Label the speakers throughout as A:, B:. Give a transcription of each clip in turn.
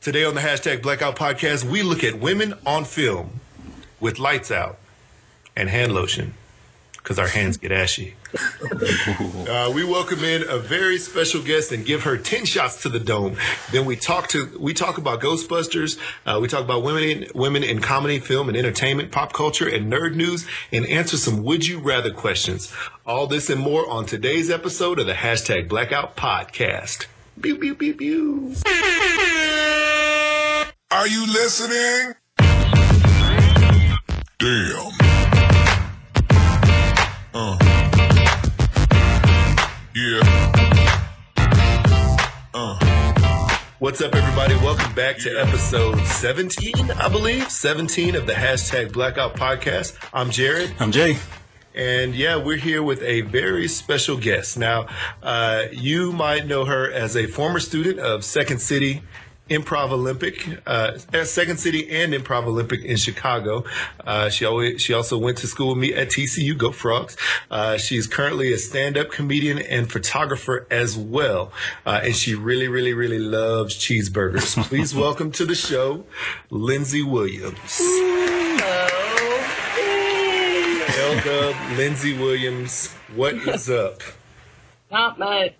A: Today on the hashtag Blackout Podcast, we look at women on film with lights out and hand lotion because our hands get ashy. We welcome in a very special guest and give her 10 shots to the dome. Then we talk about Ghostbusters. We talk about women in comedy, film, and entertainment, pop culture, and nerd news, and answer some would you rather questions. All this and more on today's episode of the hashtag Blackout Podcast. Pew, pew, pew, pew.
B: Are you listening? Damn. Yeah.
A: What's up, everybody? Welcome back to episode 17, I believe. 17 of the hashtag Blackout Podcast. I'm Jared.
C: I'm Jay.
A: And yeah, we're here with a very special guest. Now, you might know her as a former student of Second City Improv Olympic, Second City and Improv Olympic in Chicago. She also went to school with me at TCU, Go Frogs. She's currently a stand-up comedian and photographer as well. And she really, really, really loves cheeseburgers. Please welcome to the show, Lindsay Williams.
D: Hello.
A: L-Dub, Lindsay Williams, what is up?
D: Not much.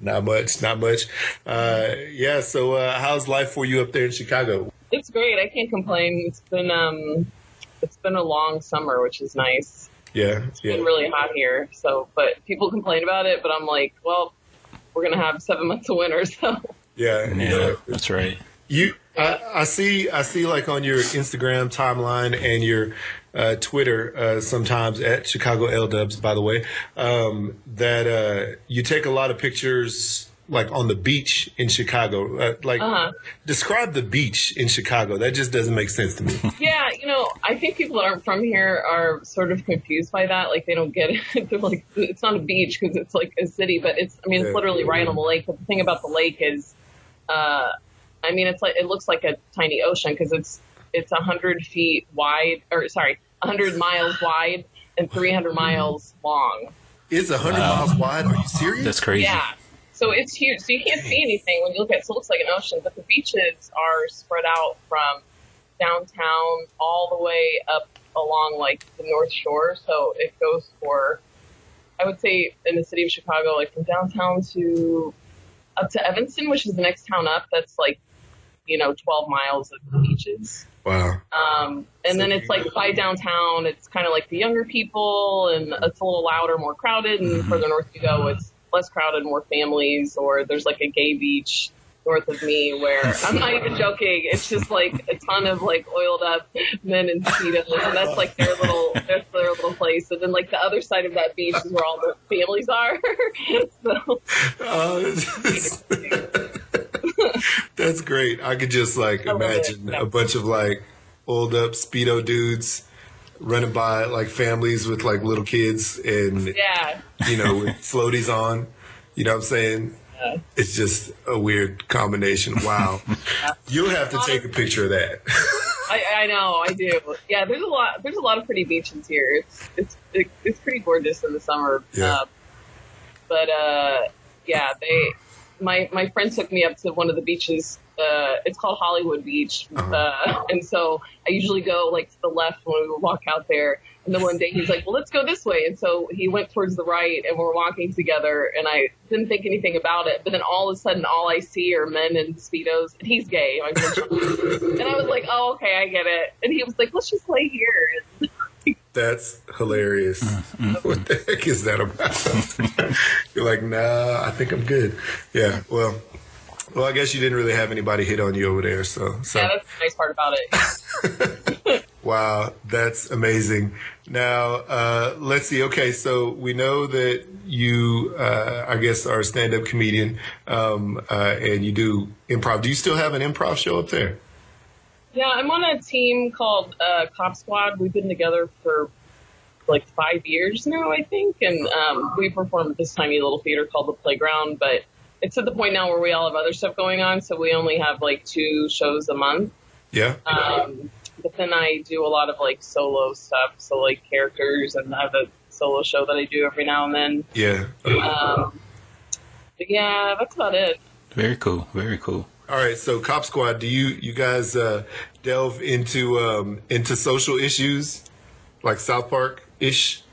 A: Yeah, so how's life for you up there in Chicago?
D: It's great. I can't complain. It's been a long summer, which is nice.
A: Yeah.
D: It's been really hot here. So, but people complain about it, but I'm like, well, we're going to have 7 months of winter, so.
A: Yeah,
C: That's right.
A: I see like on your Instagram timeline and your Twitter sometimes at Chicago L-Dubs, by the way, that you take a lot of pictures like on the beach in Chicago. Describe the beach in Chicago. That just doesn't make sense to me.
D: Yeah, I think people that aren't from here are sort of confused by that. Like, they don't get it. They're like, it's not a beach because it's like a city, but it's literally right on the lake. But the thing about the lake is, it's like, it looks like a tiny ocean because it's 100 feet wide, 100 miles wide and 300 miles long.
A: It's 100 miles wide? Are you serious?
C: That's crazy.
D: Yeah. So it's huge. So you can't see anything when you look at it. So it looks like an ocean, but the beaches are spread out from downtown all the way up along like the North Shore. So it goes for, I would say in the city of Chicago, like from downtown up to Evanston, which is the next town up. That's like, 12 miles of beaches.
A: Wow.
D: And then it's like by downtown, it's kind of like the younger people and it's a little louder, more crowded. And further north you go, it's less crowded, more families, or there's like a gay beach north of me where I'm not even joking. It's just like a ton of like oiled up men in Speedos, and that's like their little place. And then like the other side of that beach is where all the families are.
A: That's great. I could just like imagine a bunch of like oiled up Speedo dudes running by like families with like little kids and with floaties on. You know what I'm saying? Yeah. It's just a weird combination. Wow. You'll have to take a picture of that.
D: I know, I do. Yeah, there's a lot of pretty beaches here. It's pretty gorgeous in the summer.
A: Yeah.
D: My friend took me up to one of the beaches. It's called Hollywood Beach. And so I usually go like to the left when we walk out there. And then one day he's like, well, let's go this way. And so he went towards the right and we're walking together and I didn't think anything about it. But then all of a sudden, all I see are men in Speedos and he's gay. And I was like, oh, okay, I get it. And he was like, let's just lay here.
A: That's hilarious. What the heck is that about? You're like, nah, I think I'm good. Yeah, well, I guess you didn't really have anybody hit on you over there. So.
D: Yeah, that's the nice part about it.
A: Wow, that's amazing. Now, let's see. Okay, so we know that you, I guess, are a stand-up comedian, and you do improv. Do you still have an improv show up there?
D: Yeah, I'm on a team called Cop Squad. We've been together for like 5 years now, I think, and we perform at this tiny little theater called The Playground, but it's at the point now where we all have other stuff going on, so we only have like 2 shows a month.
A: Yeah.
D: But then I do a lot of like solo stuff, so like characters, and I have a solo show that I do every now and then.
A: Yeah.
D: But yeah, that's about it.
C: Very cool. Very cool.
A: All right, so Cop Squad, do you guys delve into social issues like South Park-ish?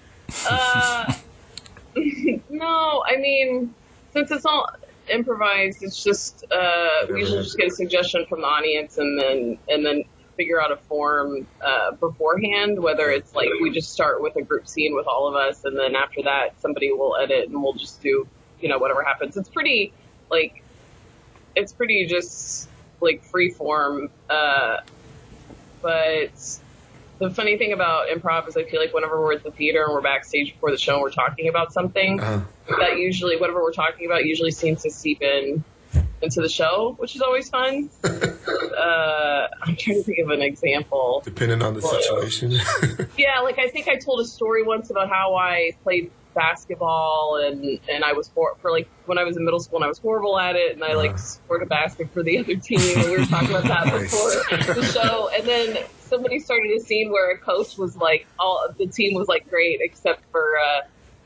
D: No, I mean, since it's all improvised, it's just we usually just get a suggestion from the audience and then figure out a form beforehand, whether it's like we just start with a group scene with all of us, and then after that somebody will edit and we'll just do, whatever happens. It's pretty just like free form, but the funny thing about improv is I feel like whenever we're at the theater and we're backstage before the show and we're talking about something, that usually, whatever we're talking about usually seems to seep into the show, which is always fun. I'm trying to think of an example.
A: Depending on the situation.
D: Yeah, like I think I told a story once about how I played basketball and I was for like when I was in middle school and I was horrible at it and I like scored a basket for the other team and we were talking about that before the show, and then somebody started a scene where a coach was like, all the team was like great except for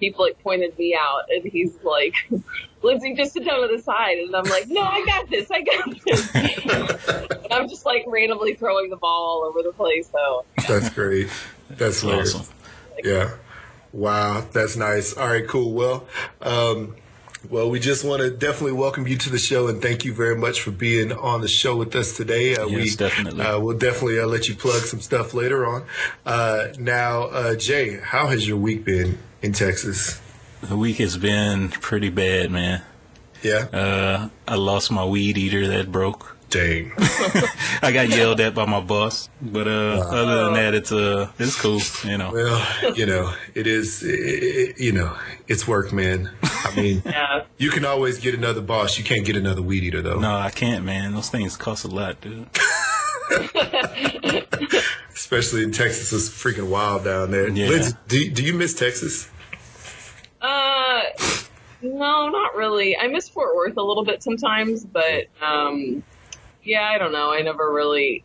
D: people like pointed me out and he's like, Lindsay, just sit down to the side, and I'm like, no, I got this. And I'm just like randomly throwing the ball all over the place. So
A: that's great. That's awesome. Yeah. Wow, that's nice. All right, cool. Well, we just want to definitely welcome you to the show and thank you very much for being on the show with us today.
C: Yes, definitely.
A: We'll definitely let you plug some stuff later on. Now, Jay, how has your week been in Texas?
C: The week has been pretty bad, man.
A: Yeah?
C: I lost my weed eater that broke.
A: Dang.
C: I got yelled at by my boss, but other than that, it's cool,
A: Well, it is, it's work, man. I mean, You can always get another boss. You can't get another weed eater, though.
C: No, I can't, man. Those things cost a lot, dude.
A: Especially in Texas, it's freaking wild down there.
C: Yeah.
A: Lindsay, do you miss Texas?
D: No, not really. I miss Fort Worth a little bit sometimes, but yeah, I don't know. I never really.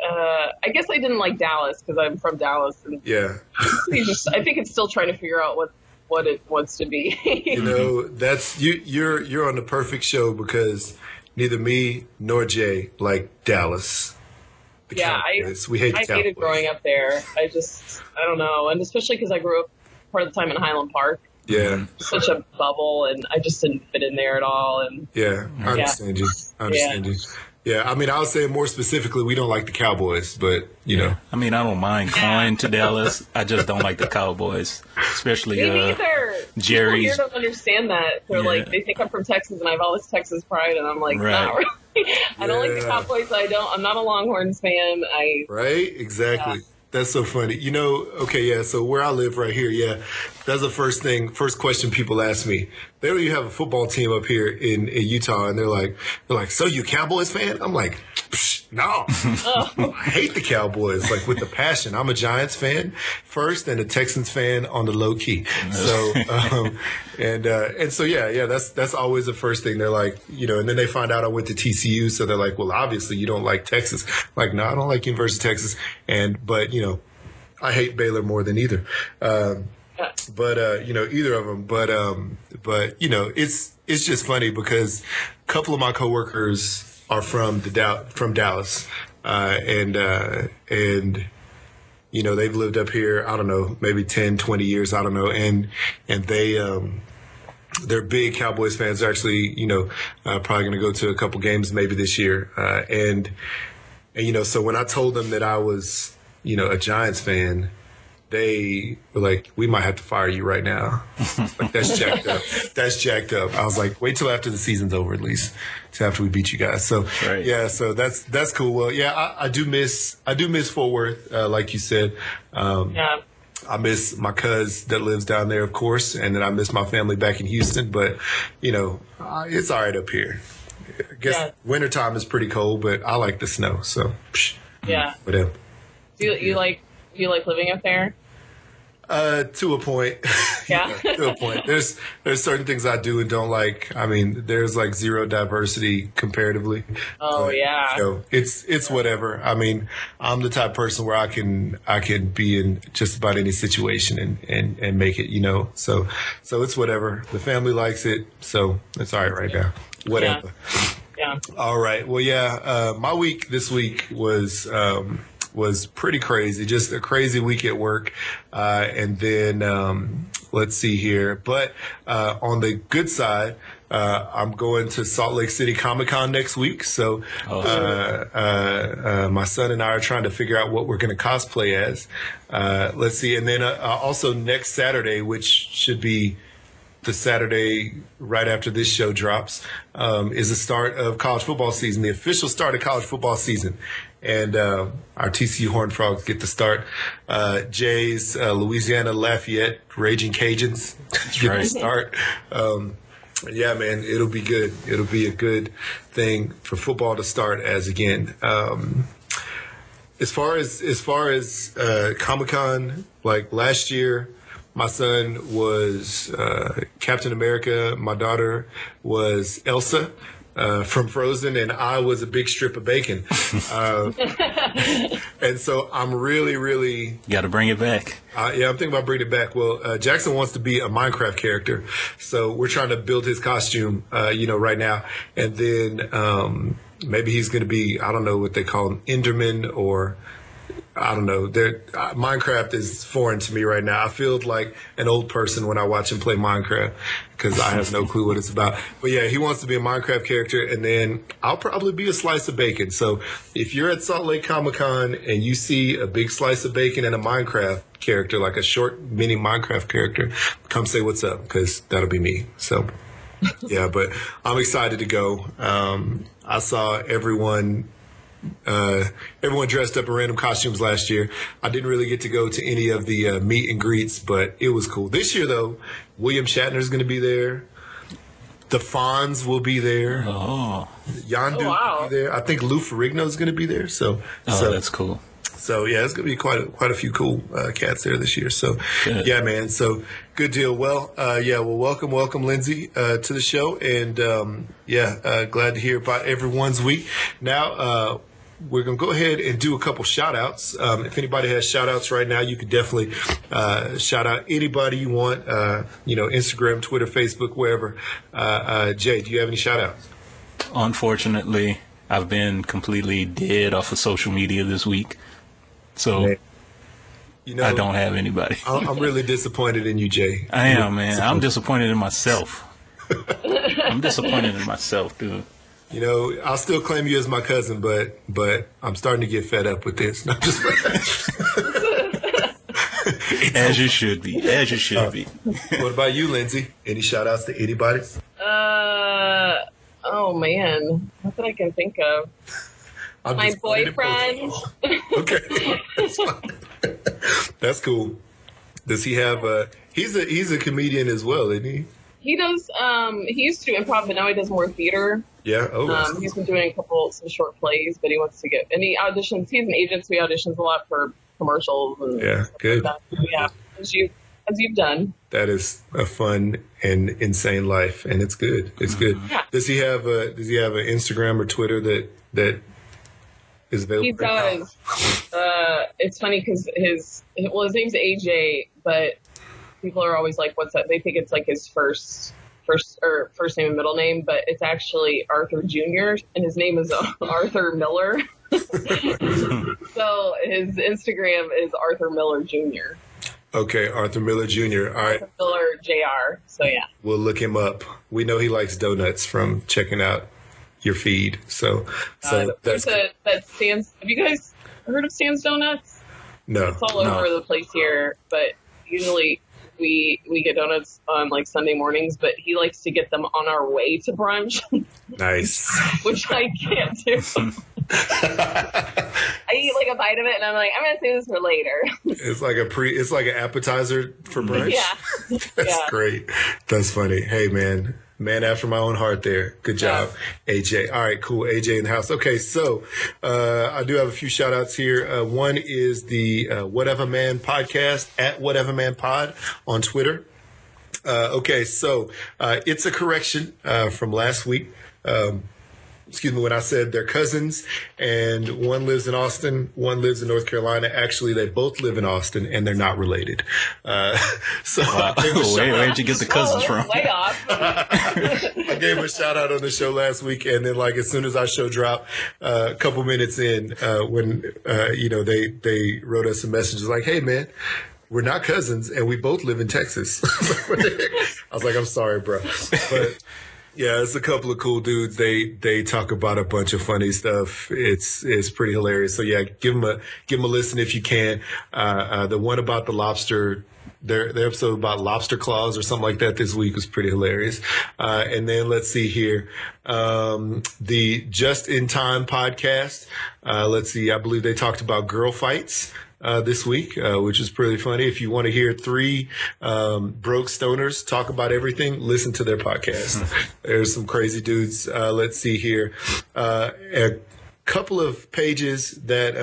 D: I guess I didn't like Dallas because I'm from Dallas, and
A: yeah,
D: I think it's still trying to figure out what it wants to be.
A: That's you're on the perfect show because neither me nor Jay like Dallas. We hate the Cowboys.
D: Hated growing up there. I don't know, and especially because I grew up part of the time in Highland Park.
A: Yeah,
D: such a bubble, and I just didn't fit in there at all. And
A: yeah, I understand you. Yeah, I mean, I would say more specifically, we don't like the Cowboys, but
C: I mean, I don't mind going to Dallas. I just don't like the Cowboys, especially
D: me neither.
C: Jerry's.
D: People here don't understand that. They're like, they think I'm from Texas, and I have all this Texas pride, and I'm like, not really. I don't like the Cowboys. I'm not a Longhorns fan.
A: Right? Exactly. Yeah. That's so funny. So where I live right here, that's the first question people ask me. They don't even have a football team up here in Utah, and they're like, so you Cowboys fan? I'm like, no. I hate the Cowboys, like with the passion. I'm a Giants fan first and a Texans fan on the low key. So, and so, that's always the first thing. They're like, and then they find out I went to TCU. So they're like, well, obviously you don't like Texas. I'm like, no, I don't like University of Texas. But I hate Baylor more than either. Either of them. But it's just funny because a couple of my coworkers are from Dallas, and they've lived up here, I don't know, maybe 10, 20 years, I don't know, and they're big Cowboys fans. They're actually, probably going to go to a couple games maybe this year, and so when I told them that I was, a Giants fan, they were like, we might have to fire you right now. Like, that's jacked up. That's jacked up. I was like, wait till after the season's over, at least, till after we beat you guys. So, so that's cool. Well, I do miss Fort Worth, like you said. I miss my cuz that lives down there, of course, and then I miss my family back in Houston. But, it's all right up here. I guess wintertime is pretty cold, but I like the snow. So, whatever.
D: Do you like living up there?
A: To a point.
D: Yeah.
A: To a point. There's certain things I do and don't like. I mean, there's like zero diversity comparatively.
D: Oh, yeah.
A: It's whatever. I mean, I'm the type of person where I can be in just about any situation and make it, So it's whatever. The family likes it, so it's all right now. Whatever.
D: Yeah.
A: All right. Well, yeah. My week this week was pretty crazy. Just a crazy week at work, and then let's see here. But on the good side, I'm going to Salt Lake City Comic-Con next week. So my son and I are trying to figure out what we're going to cosplay as. Let's see. And then also next Saturday, which should be the Saturday right after this show drops, is the start of college football season, the official start of college football season. And our TCU Horned Frogs get to start. Jay's Louisiana Lafayette Raging Cajuns get to start. Yeah, man, it'll be good. It'll be a good thing for football to start as again. As far as Comic-Con, like last year, my son was Captain America. My daughter was Elsa from Frozen, and I was a big strip of bacon. And so I'm really
C: You got to bring it back.
A: Yeah, I'm thinking about bringing it back. Well, Jackson wants to be a Minecraft character, so we're trying to build his costume, right now. And then maybe he's going to be, I don't know what they call him, Enderman, or I don't know. Minecraft is foreign to me right now. I feel like an old person when I watch him play Minecraft because I have no clue what it's about. But yeah, he wants to be a Minecraft character, and then I'll probably be a slice of bacon. So if you're at Salt Lake Comic-Con and you see a big slice of bacon and a Minecraft character, like a short mini Minecraft character, come say what's up, because that'll be me. So yeah, but I'm excited to go. I saw everyone dressed up in random costumes last year. I didn't really get to go to any of the meet and greets, but it was cool. This year, though, William Shatner's going to be there. The Fonz will be there.
C: Oh.
A: Yondu will be there. I think Lou Ferrigno's going to be there. So
C: that's cool.
A: So yeah, it's going to be quite a few cool cats there this year. So good. Yeah, man. So good deal. Well, welcome Lindsay to the show, and glad to hear about everyone's week. Now we're going to go ahead and do a couple shout outs. If anybody has shout outs right now, you could definitely shout out anybody you want, Instagram, Twitter, Facebook, wherever. Jay, do you have any shout outs?
C: Unfortunately, I've been completely dead off of social media this week. So, man, I don't have anybody.
A: I'm really disappointed in you, Jay.
C: I am, man. I'm disappointed in myself. I'm disappointed in myself, dude.
A: I'll still claim you as my cousin, but I'm starting to get fed up with this. Not just
C: as you should be. As you should be.
A: What about you, Lindsay? Any shout outs to anybody?
D: Oh man, nothing I can think of. My boyfriend.
A: Okay, that's fine. That's cool. Does he have he's a comedian as well, isn't he?
D: He does. He used to do improv, but now he does more theater.
A: Yeah. Oh.
D: He's been doing some short plays, but he wants to get, and he auditions. He's an agent, so he auditions a lot for commercials. And
A: good.
D: Like that. So, yeah, as you've done.
A: That is a fun and insane life, and it's good. It's good. Yeah. Does he have an Instagram or Twitter that is available?
D: He does. It's funny because his name's AJ, but people are always like, "What's that?" They think it's like his first name and middle name, but it's actually Arthur Jr. and his name is Arthur Miller. So his Instagram is Arthur Miller Jr.
A: Okay, Arthur Miller Jr. All right.
D: Arthur Miller Jr. So yeah.
A: We'll look him up. We know he likes donuts from checking out your feed. So that's
D: that Sam's. Have you guys heard of Sam's Donuts?
A: No.
D: It's all over the place here, but usually we get donuts on like Sunday mornings, but he likes to get them on our way to brunch.
A: Nice.
D: Which I can't do. I eat like a bite of it and I'm like, I'm gonna save this for later.
A: It's like an appetizer for brunch.
D: Yeah.
A: That's great. That's funny. Hey man after my own heart there. Good job, AJ. All right, cool. AJ in the house. Okay, so I do have a few shout outs here. One is the Whatever Man podcast at Whatever Man Pod on Twitter. Okay, so it's a correction from last week. when I said they're cousins and one lives in Austin, one lives in North Carolina. Actually, they both live in Austin and they're not related. So
C: wow. Where'd you get the cousins from?
D: Way off.
A: I gave him a shout out on the show last week, and then like as soon as our show dropped, a couple minutes in, when they wrote us some messages like, "Hey man, we're not cousins, and we both live in Texas." I was like, "I'm sorry, bro," but. Yeah, it's a couple of cool dudes. They talk about a bunch of funny stuff. It's pretty hilarious. So yeah, give them a listen if you can. The one about the lobster, their episode about lobster claws or something like that this week was pretty hilarious. And then let's see here, the Just in Time podcast. Let's see, I believe they talked about girl fights. This week, which is pretty funny. If you want to hear three broke stoners talk about everything, listen to their podcast. There's some crazy dudes. Let's see here. A couple of pages that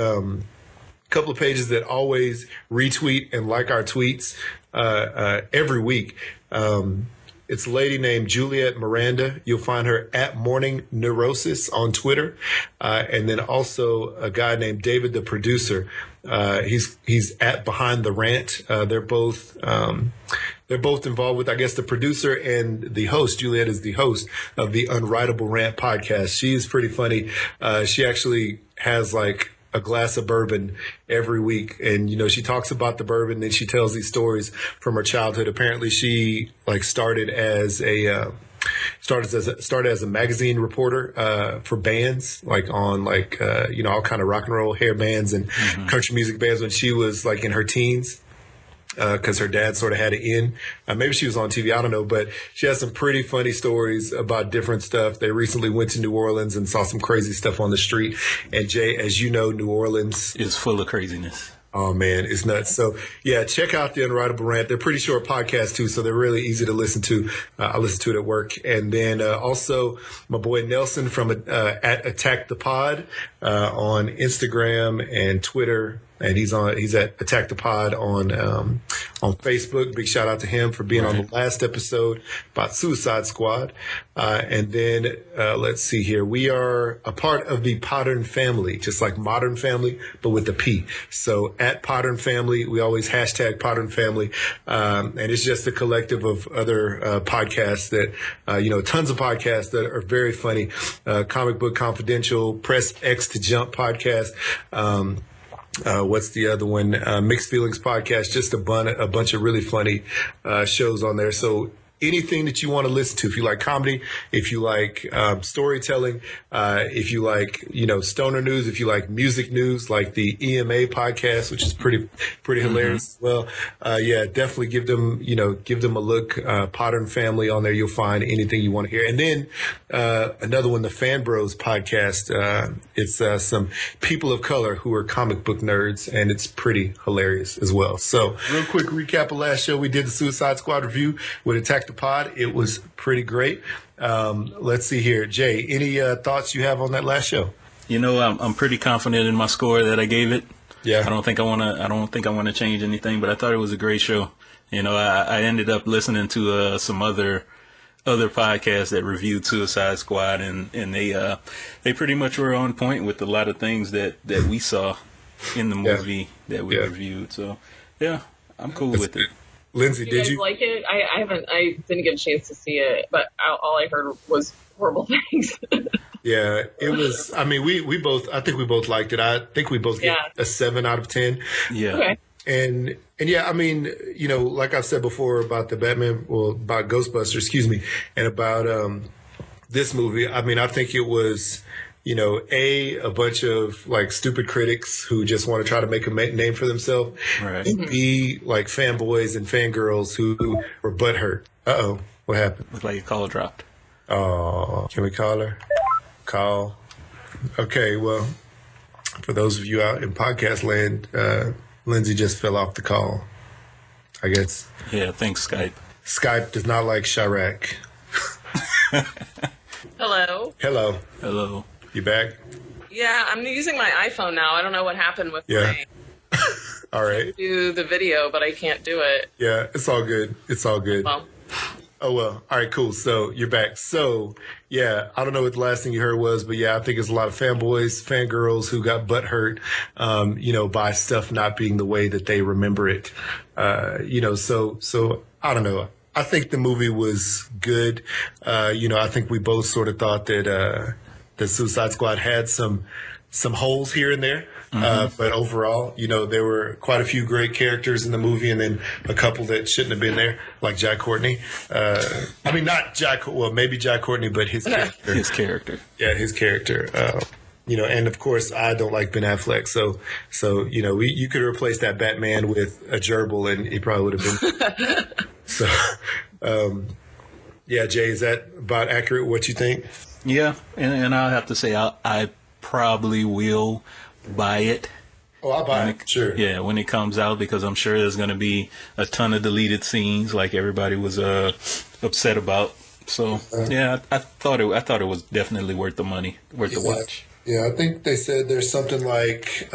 A: always retweet and like our tweets every week. It's a lady named Juliet Miranda. You'll find her at Morning Neurosis on Twitter. And then also a guy named David, the producer. He's at Behind the Rant. They're both involved with, I guess, the producer and the host. Juliet is the host of the Unwritable Rant podcast. She is pretty funny. She actually has like a glass of bourbon every week, and she talks about the bourbon, then she tells these stories from her childhood. Apparently she like started as a magazine reporter for bands, like on like all kind of rock and roll hair bands and country music bands when she was like in her teens. Because her dad sort of had it in. Maybe she was on TV, I don't know, but she has some pretty funny stories about different stuff. They recently went to New Orleans and saw some crazy stuff on the street. And Jay, as you know, New Orleans
C: is full of craziness.
A: Oh man, it's nuts. So yeah, check out the Unwritable Rant. They're pretty short podcasts too, so they're really easy to listen to. I listen to it at work. And then also my boy Nelson from at Attack the Pod on Instagram and Twitter. And he's at Attack the Pod on Facebook. Big shout out to him for being on the last episode about Suicide Squad. And then let's see here. We are a part of the Podern family, just like Modern Family, but with the P. So at Podern Family, we always hashtag Podern Family. And it's just a collective of other podcasts that, tons of podcasts that are very funny. Comic Book Confidential, Press X to Jump podcast. What's the other one? Mixed Feelings podcast, just a bunch of really funny shows on there. So anything that you want to listen to, if you like comedy, if you like storytelling, if you like stoner news, if you like music news, like the EMA podcast, which is pretty hilarious as well. Definitely give them a look. Podern Family on there, you'll find anything you want to hear. And then another one, the Fan Bros podcast. It's some people of color who are comic book nerds, and it's pretty hilarious as well. So real quick recap of last show, we did the Suicide Squad review with Attack the Pod. It was pretty great. Let's see here, Jay. Any thoughts you have on that last show?
C: I'm pretty confident in my score that I gave it.
A: Yeah.
C: I don't think I want to change anything, but I thought it was a great show. I ended up listening to some other podcasts that reviewed Suicide Squad, and they pretty much were on point with a lot of things that we saw in the movie that we reviewed. So yeah, I'm cool with it.
A: Lindsay,
D: did you like it? I didn't get a chance to see it, but all I heard was horrible things.
A: Yeah, it was. I mean, I think we both liked it. I think we both get a 7 out of 10.
C: Yeah.
D: Okay.
A: And yeah, I mean, like I've said before about about Ghostbusters, and about this movie. I mean, I think it was, a bunch of like stupid critics who just want to try to make a name for themselves,
C: right.
A: And B, like fanboys and fangirls who were butthurt. Uh-oh, what happened?
C: Looks like your call dropped.
A: Oh, can we call her? Call. Okay, well, for those of you out in podcast land, Lindsay just fell off the call, I guess.
C: Yeah, thanks, Skype.
A: Skype does not like Chirac.
D: Hello.
A: Hello. You back?
D: Yeah, I'm using my iPhone now. I don't know what happened with my...
A: All right.
D: Do the video, but I can't do it.
A: Yeah, it's all good.
D: Well,
A: Oh, well. All right, cool. So you're back. So, yeah, I don't know what the last thing you heard was, but yeah, I think it's a lot of fanboys, fangirls who got butthurt, by stuff not being the way that they remember it. So I don't know. I think the movie was good. I think we both sort of thought that the Suicide Squad had some holes here and there. But overall, there were quite a few great characters in the movie, and then a couple that shouldn't have been there, like Jack Courtney. Not Jack, well, maybe Jack Courtney, but his character.
C: His character.
A: Yeah, his character. And of course, I don't like Ben Affleck. So you could replace that Batman with a gerbil, and he probably would have been. So, Jay, is that about accurate? What you think?
C: Yeah, and I'll have to say I probably will buy it.
A: Oh, I'll buy it. Sure.
C: Yeah, when it comes out, because I'm sure there's going to be a ton of deleted scenes like everybody was upset about. So yeah, I thought it was definitely worth the money, worth the watch.
A: Yeah, I think they said there's something like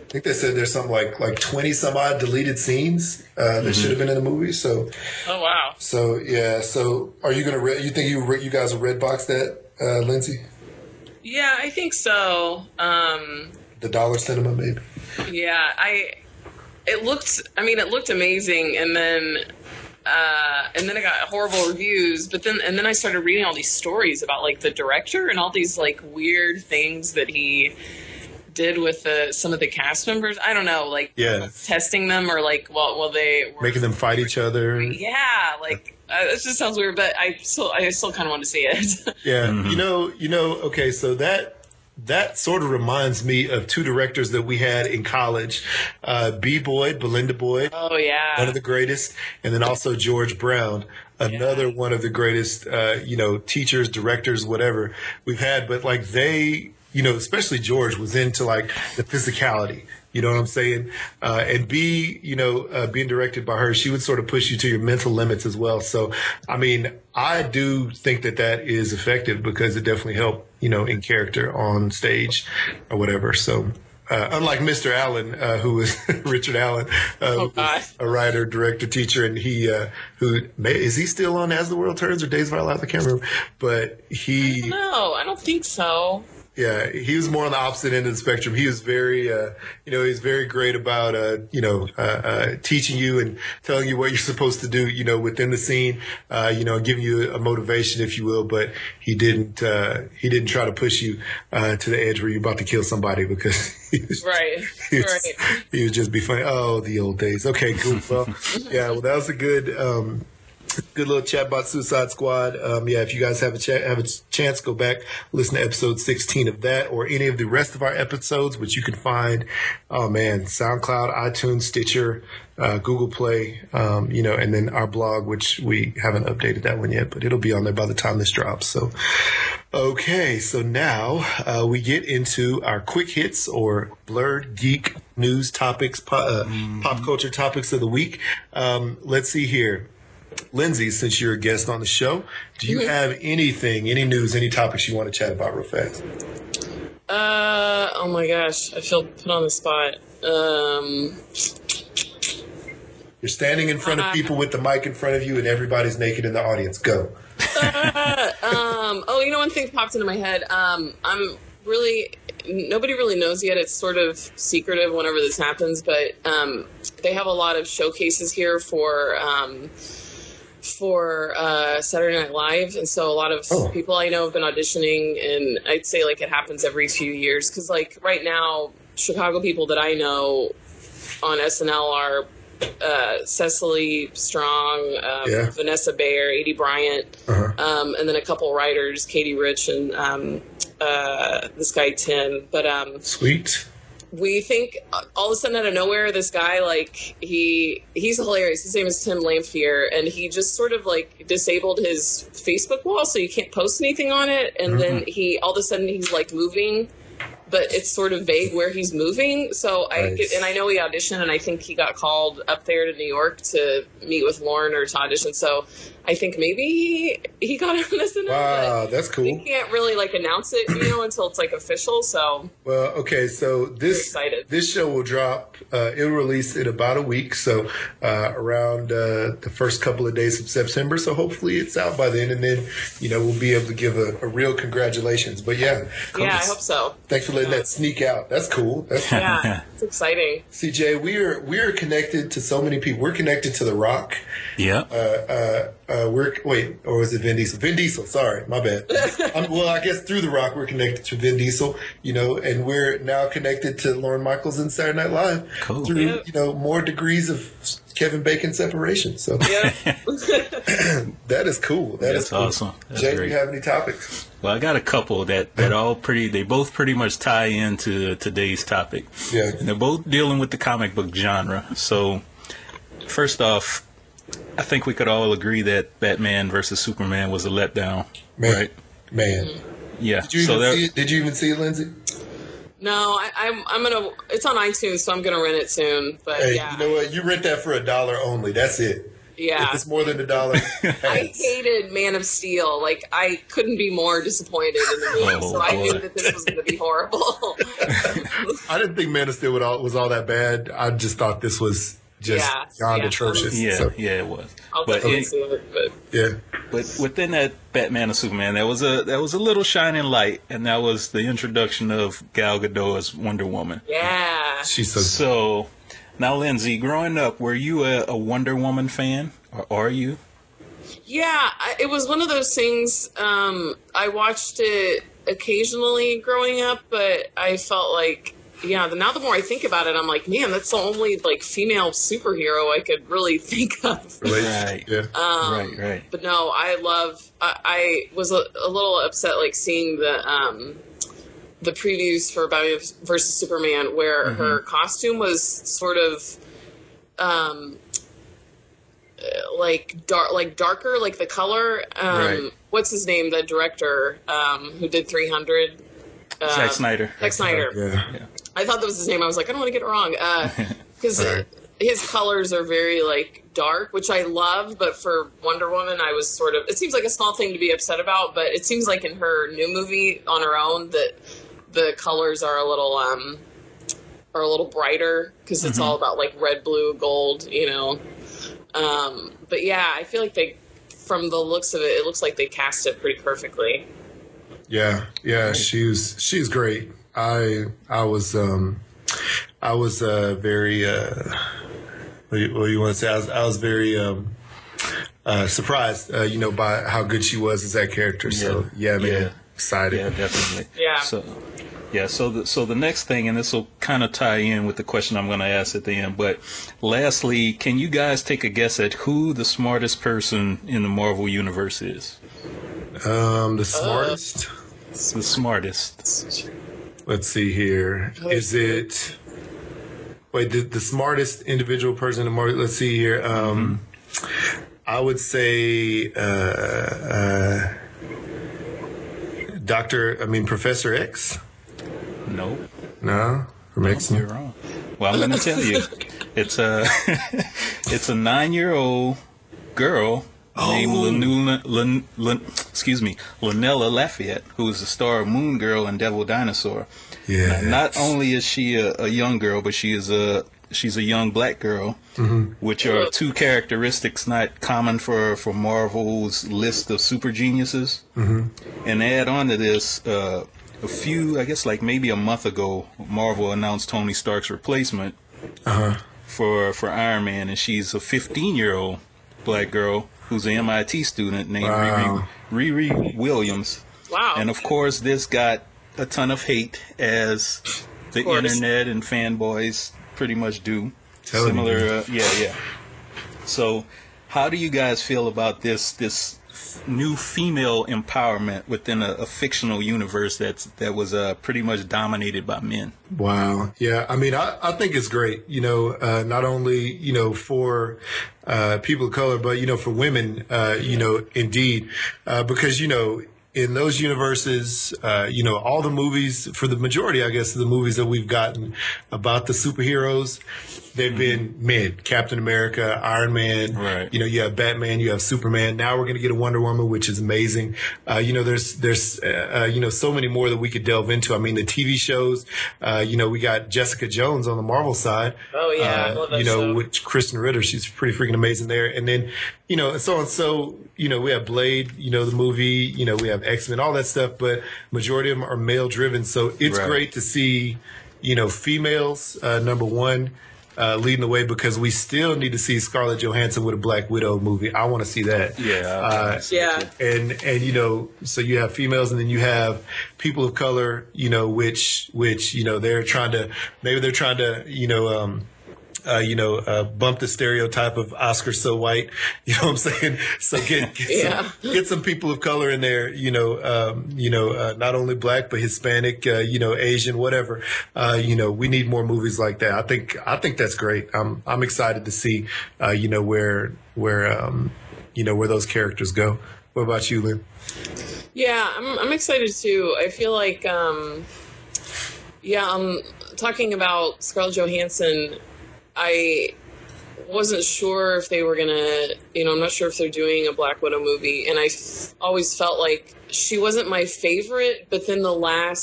A: 20 some odd deleted scenes that should have been in the movie. So.
D: Oh wow.
A: So yeah. So are you gonna? You think you guys will Redbox that, Lindsay?
E: Yeah, I think so.
A: The dollar cinema, maybe.
E: Yeah, it looked amazing, and then I got horrible reviews. But then I started reading all these stories about like the director and all these like weird things that he did with some of the cast members. I don't know, like testing them or like they were
A: making them fight each other.
E: Yeah, like. It just sounds weird, but I still kind of want to see it.
A: Yeah, okay, so that sort of reminds me of two directors that we had in college, Belinda Boyd.
E: Oh yeah,
A: one of the greatest, and then also George Brown, another one of the greatest, teachers, directors, whatever we've had. But like they, especially George was into like the physicality. You know what I'm saying? And being directed by her, she would sort of push you to your mental limits as well. So, I mean, I do think that is effective because it definitely helped, in character on stage or whatever. So, unlike Mr. Allen, who was Richard Allen, who was a writer, director, teacher, and is he still on As the World Turns or Days of Our Lives? I can't remember. But
E: I don't know. I don't think so.
A: Yeah, he was more on the opposite end of the spectrum. He was very, he's very great about, teaching you and telling you what you're supposed to do, within the scene, giving you a motivation, if you will. But he didn't try to push you to the edge where you're about to kill somebody because he was just be funny. Oh, the old days. Okay, cool. Well, that was a good little chat about Suicide Squad. If you guys have a chance, go back, listen to episode 16 of that or any of the rest of our episodes, which you can find, SoundCloud, iTunes, Stitcher, Google Play, and then our blog, which we haven't updated that one yet, but it'll be on there by the time this drops. So, okay, so now we get into our quick hits or Blerd Geek news topics, pop culture topics of the week. Let's see here. Lindsay, since you're a guest on the show, do you have any news, any topics you want to chat about real fast?
E: Oh my gosh, I feel put on the spot.
A: You're standing in front of people with the mic in front of you and everybody's naked in the audience. Go.
E: One thing popped into my head. Nobody really knows yet. It's sort of secretive whenever this happens, but they have a lot of showcases here for Saturday Night Live, and so a lot of people I know have been auditioning, and I'd say like it happens every few years because like right now Chicago people that I know on SNL are Cecily Strong, Vanessa Bayer, Adie Bryant, and then a couple writers, Katie Rich and this guy Tim. But
A: sweet.
E: We think all of a sudden out of nowhere, this guy, like, he's hilarious. His name is Tim Lamphere, and he just sort of, like, disabled his Facebook wall so you can't post anything on it. And then all of a sudden, he's, like, moving but it's sort of vague where he's moving. So I know he auditioned, and I think he got called up there to New York to meet with Lauren or to audition. So I think maybe he got on SNL.
A: Wow, that's cool.
E: He can't really like announce it, until it's like official. So
A: so this show will drop. It'll release in about a week, so around the first couple of days of September. So hopefully it's out by then, and then we'll be able to give a real congratulations. But yeah,
E: I hope so.
A: Thanks for letting that sneak out. That's cool.
E: Yeah, it's exciting.
A: CJ, we are connected to so many people. We're connected to The Rock.
C: Yeah.
A: Or was it Vin Diesel? Vin Diesel, sorry, my bad. I guess through The Rock we're connected to Vin Diesel, and we're now connected to Lorne Michaels and Saturday Night Live through, more degrees of Kevin Bacon separation. So that is cool. That's cool.
C: Awesome. That's
A: Jay,
C: great.
A: do you have any topics?
C: Well, I got a couple they both pretty much tie into today's topic.
A: Yeah.
C: And they're both dealing with the comic book genre. So first off, I think we could all agree that Batman versus Superman was a letdown.
A: Man.
C: Yeah.
A: Did you even see it, Lindsay?
E: No, I'm gonna. It's on iTunes, so I'm gonna rent it soon. But
A: hey, you know what? You rent that for $1 only. That's it.
E: Yeah.
A: If it's more than $1,
E: I hated Man of Steel. Like, I couldn't be more disappointed in the movie. So I knew that this was going to be horrible.
A: I didn't think Man of Steel was all that bad. I just thought this was just beyond atrocious.
C: Yeah, it was.
E: I'll definitely see it.
C: But within that Batman and Superman, there was a little shining light, and that was the introduction of Gal Gadot as Wonder Woman.
E: Yeah.
C: She's so. Now, Lindsay, growing up, were you a Wonder Woman fan, or are you?
E: Yeah, it was one of those things. I watched it occasionally growing up, but I felt like, now the more I think about it, I'm like, man, that's the only female superhero I could really think of.
C: Right.
A: Yeah.
C: Right.
E: But no, I was a little upset, seeing the previews for Batman versus Superman, where her costume was sort of darker, like the color. What's his name? The director who did 300.
C: Zack Snyder.
E: Zack Snyder.
A: Yeah.
E: I thought that was his name. I was like, I don't want to get it wrong, because his colors are very dark, which I love. But for Wonder Woman, I was sort of. It seems like a small thing to be upset about, but it seems like in her new movie on her own that the colors are a little brighter, because it's all about red, blue, gold, But yeah, I feel like from the looks of it, it looks like they cast it pretty perfectly.
A: Yeah, she's great. I was very what do you want to say? I was very surprised, by how good she was as that character. So man, excited.
C: Yeah, definitely.
E: Yeah.
C: So the next thing, and this will kind of tie in with the question I'm going to ask at the end, but lastly, can you guys take a guess at who the smartest person in the Marvel universe is?
A: The smartest?
C: The smartest.
A: Let's see here. Is it... Wait, the smartest individual person in the Marvel... Let's see here. I would say... Professor X?
C: No.
A: No? From X-Men?
C: You're wrong. Well, I'm going to tell you. It's a 9-year-old girl named Lanella Lafayette, who is the star of Moon Girl and Devil Dinosaur.
A: Yeah.
C: Not only is she a young girl, but she's a young black girl, which are two characteristics not common for Marvel's list of super geniuses. And add on to this, a few, I guess maybe a month ago, Marvel announced Tony Stark's replacement for Iron Man, and she's a 15-year-old black girl who's an MIT student named Riri Williams.
E: Wow.
C: And of course, this got a ton of hate, as the internet and fanboys pretty much do. Similar, So, how do you guys feel about this new female empowerment within a fictional universe that was pretty much dominated by men?
A: Wow. Yeah. I think it's great, not only, for people of color, but, for women, indeed, because, in those universes, all the movies, for the majority, I guess, of the movies that we've gotten about the superheroes, they've been men. Captain America, Iron Man,
C: right.
A: You have Batman, you have Superman. Now we're going to get a Wonder Woman, which is amazing. There's so many more that we could delve into. I mean, the TV shows, we got Jessica Jones on the Marvel side.
E: Oh, yeah. I love that show.
A: With Kristen Ritter. She's pretty freaking amazing there. And then, and so on. So, we have Blade, the movie, we have X-Men, all that stuff, but majority of them are male driven. So it's great to see, females, number one, leading the way, because we still need to see Scarlett Johansson with a Black Widow movie. I want to see that.
E: Yeah.
A: And so you have females, and then you have people of color, which they're trying to bump the stereotype of Oscar so white. You know what I'm saying? So get some people of color in there. Not only Black but Hispanic. Asian, whatever. We need more movies like that. I think that's great. I'm excited to see where those characters go. What about you, Lynn?
E: Yeah, I'm excited too. I feel like talking about Scarlett Johansson, I wasn't sure if they were going to, I'm not sure if they're doing a Black Widow movie. And I always felt like she wasn't my favorite. But then I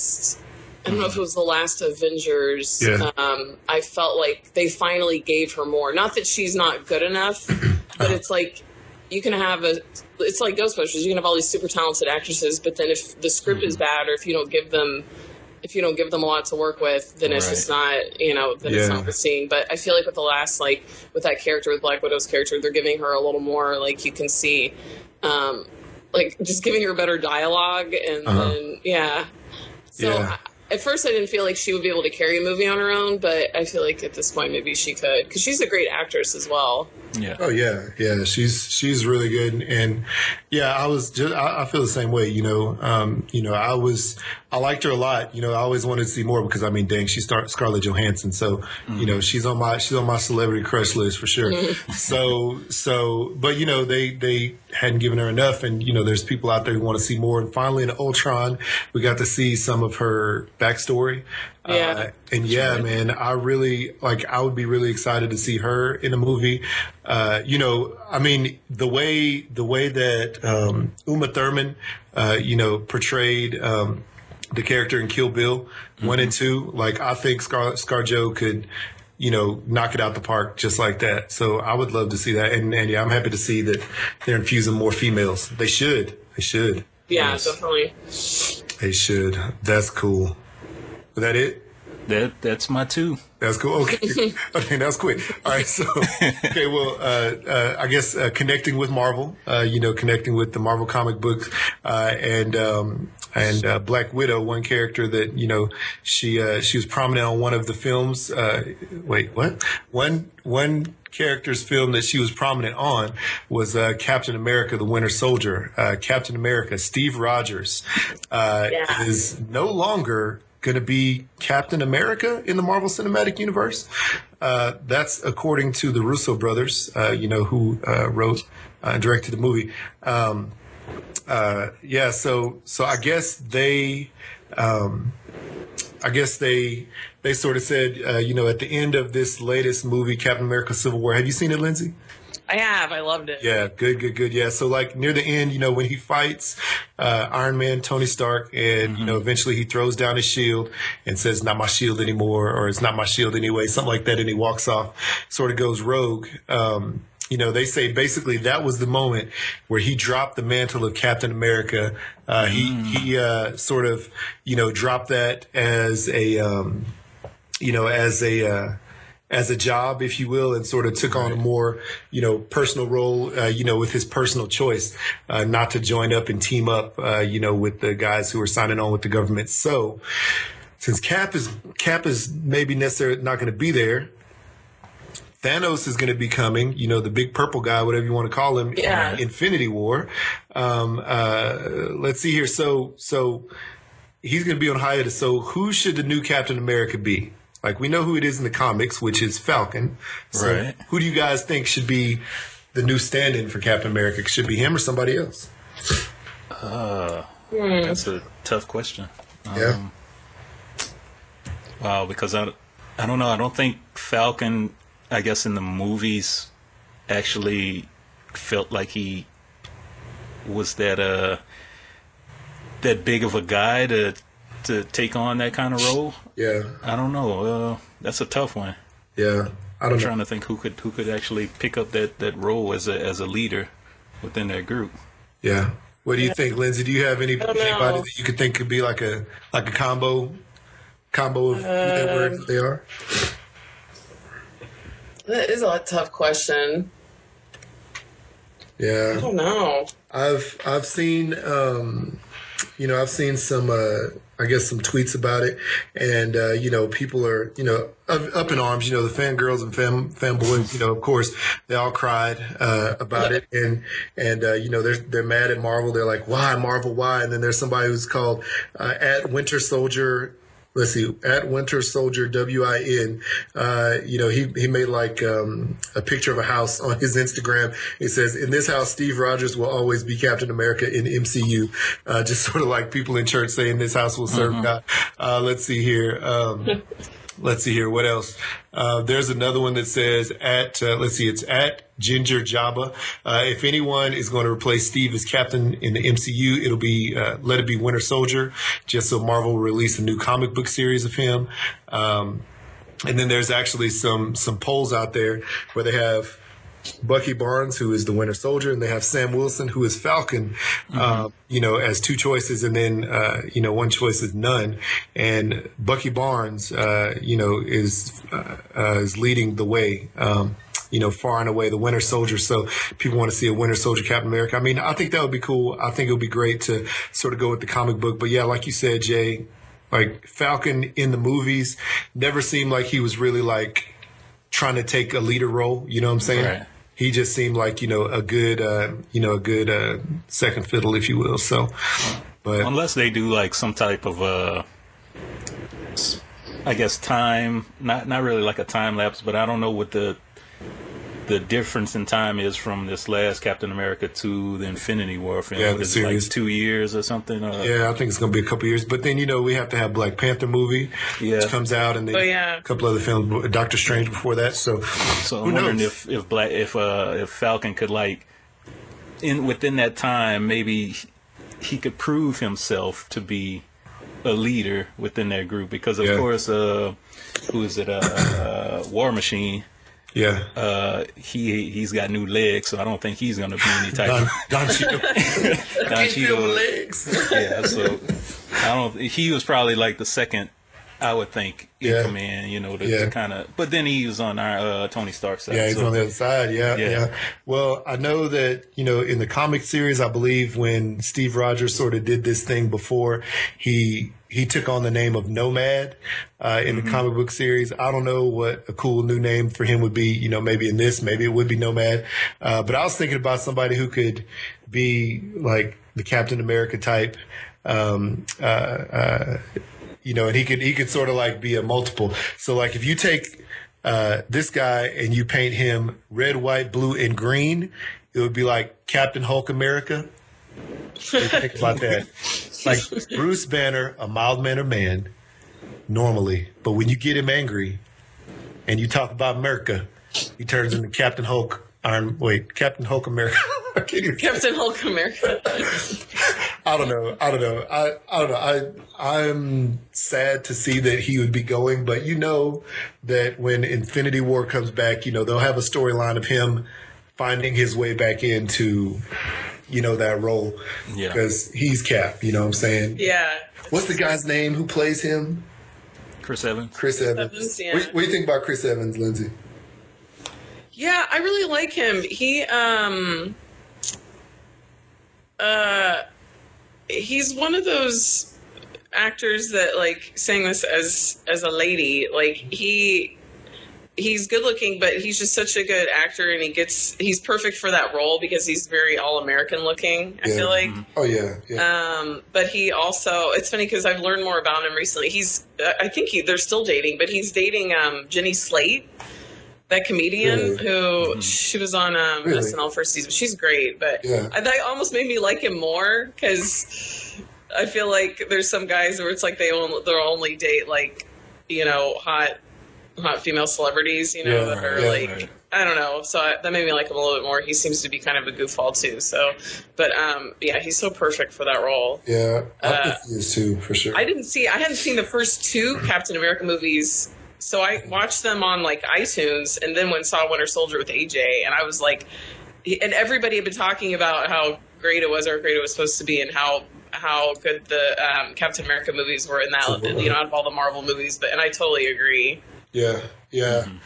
E: don't know if it was the last Avengers, I felt like they finally gave her more. Not that she's not good enough, but it's like you can have it's like Ghostbusters. You can have all these super talented actresses, but then if the script is bad, or if you don't give them a lot to work with, then it's just not, it's not the scene. But I feel like with the last, with that character, with Black Widow's character, they're giving her a little more, you can see, just giving her better dialogue. And then, So at first I didn't feel like she would be able to carry a movie on her own, but I feel like at this point maybe she could, because she's a great actress as well.
C: Yeah.
A: Oh yeah. She's really good, and I feel the same way. I liked her a lot. I always wanted to see more, because dang, she's Scarlett Johansson, so she's on my celebrity crush list for sure. But they hadn't given her enough, and there's people out there who want to see more. And finally, in Ultron, we got to see some of her backstory. Man, I would be really excited to see her in a movie. The way that Uma Thurman, portrayed the character in Kill Bill 1 and 2, I think ScarJo could, knock it out the park just like that. So I would love to see that. And I'm happy to see that they're infusing more females. They should.
E: Yeah, yes. Definitely.
A: They should. That's cool. Was that it?
C: That's my two.
A: That's cool. Okay. Okay, that's quick. All right. So, okay. Well, I guess connecting with Marvel, connecting with the Marvel comic books, and Black Widow, one character that she was prominent on one of the films. Wait, what? One character's film that she was prominent on was Captain America: The Winter Soldier. Captain America, Steve Rogers, is no longer going to be Captain America in the Marvel Cinematic Universe. That's according to the Russo brothers, who wrote and directed the movie. So I guess they sort of said, at the end of this latest movie, Captain America: Civil War. Have you seen it, Lindsay?
E: I have. I loved it.
A: Yeah, good. Yeah, so near the end, when he fights Iron Man, Tony Stark, and eventually he throws down his shield and says, "Not my shield anymore," or "It's not my shield anyway," something like that, and he walks off, sort of goes rogue. They say basically that was the moment where he dropped the mantle of Captain America. He sort of dropped that as a job, if you will, and sort of took on a more, personal role, with his personal choice, not to join up and team up, with the guys who are signing on with the government. So since Cap is maybe necessarily not going to be there, Thanos is going to be coming, the big purple guy, whatever you want to call him, in Infinity War. Let's see here. So he's going to be on hiatus. So who should the new Captain America be? We know who it is in the comics, which is Falcon. So who do you guys think should be the new stand-in for Captain America? Should it be him or somebody else?
C: That's a tough question.
A: Yeah.
C: Wow, because I don't know. I don't think Falcon, I guess in the movies, actually felt like he was that big of a guy to take on that kind of role.
A: Yeah.
C: I don't know. That's a tough one.
A: Yeah.
C: I'm trying to think who could actually pick up that role as a leader within that group.
A: Yeah. What do you think, Lindsay? Do you have anybody that you could think could be like a combo of who they are?
E: That is a tough question.
A: Yeah.
E: I don't know.
A: I've seen I've seen some I guess some tweets about it, and people are up in arms. The fangirls and fanboys. Of course, they all cried about it, and they're mad at Marvel. They're like, why Marvel? Why? And then there's somebody who's called at Winter Soldier. Let's see, at Winter Soldier WIN. He made like a picture of a house on his Instagram. It says, "In this house, Steve Rogers will always be Captain America in MCU." Just sort of like people in church saying, "This house will serve God." Let's see here. What else? There's another one that says it's at Ginger Jabba. If anyone is going to replace Steve as captain in the MCU, it'll be let it be Winter Soldier, just so Marvel will release a new comic book series of him. And then there's actually some polls out there where they have Bucky Barnes, who is the Winter Soldier, and they have Sam Wilson, who is Falcon, as two choices, and then one choice is none. And Bucky Barnes, is leading the way. Far and away the Winter Soldier. So people want to see a Winter Soldier Captain America. I mean, I think that would be cool. I think it would be great to sort of go with the comic book. But yeah, like you said, Jay, like Falcon in the movies never seemed like he was really like trying to take a leader role. You know what I'm saying?
C: Right.
A: He just seemed like, a good second fiddle, if you will. So, but
C: unless they do like some type of, I guess time, not really like a time lapse, but I don't know what the difference in time is from this last Captain America to the Infinity War film.
A: Yeah, the
C: is it
A: series.
C: like 2 years or something?
A: Yeah, I think it's going to be a couple years. But then, we have to have Black Panther movie, which comes out, and then a couple other films, Doctor Strange before that. So
C: I'm wondering if Falcon could within that time, maybe he could prove himself to be a leader within that group, because of course, who is it? War Machine.
A: Yeah.
C: He's got new legs, so I don't think he's gonna be any type of
A: Don Cheadle.
C: Don Cheadle
A: legs.
C: Yeah, so he was probably like the second, I would think, in command, to kind of, but then he was on our Tony Stark side.
A: Yeah, he's on the other side. Yeah. Well, I know that, in the comic series, I believe when Steve Rogers sort of did this thing before, he took on the name of Nomad in the comic book series. I don't know what a cool new name for him would be, maybe in this, maybe it would be Nomad. But I was thinking about somebody who could be like the Captain America type, and he could sort of like be a multiple. So like if you take this guy and you paint him red, white, blue, and green, it would be like Captain Hulk America. Think about that. Like Bruce Banner, a mild-mannered man, normally, but when you get him angry and you talk about America, he turns into Captain Hulk. Captain Hulk America.
E: Captain Hulk America.
A: I don't know. I don't know. I'm sad to see that he would be going, but that when Infinity War comes back, they'll have a storyline of him finding his way back into that role. Yeah. Because he's Cap, you know what I'm saying?
E: Yeah.
A: What's the guy's name who plays him?
C: Chris Evans.
E: Yeah.
A: What do you think about Chris Evans, Lindsay?
E: Yeah, I really like him. He's one of those actors that, like, saying this as a lady, like, he's good looking, but he's just such a good actor, and he's perfect for that role because he's very all-American looking, I feel like.
A: Oh, yeah.
E: But he also, it's funny because I've learned more about him recently. I think they're still dating, but he's dating Jenny Slate, that comedian who she was on SNL first season. She's great, but that almost made me like him more because I feel like there's some guys where it's like they'll only date like, you know, hot female celebrities, you know, that are like, right. I don't know. So that made me like him a little bit more. He seems to be kind of a goofball too. So, but yeah, he's so perfect for that role.
A: Yeah, I think he is too, for sure.
E: I hadn't seen the first 2 Captain America movies, so I watched them on like iTunes, and then saw Winter Soldier with AJ, and I was like, and everybody had been talking about how great it was, or how great it was supposed to be, and how good the Captain America movies were in that, you know, out of all the Marvel movies. And I totally agree.
A: Yeah. Mm-hmm.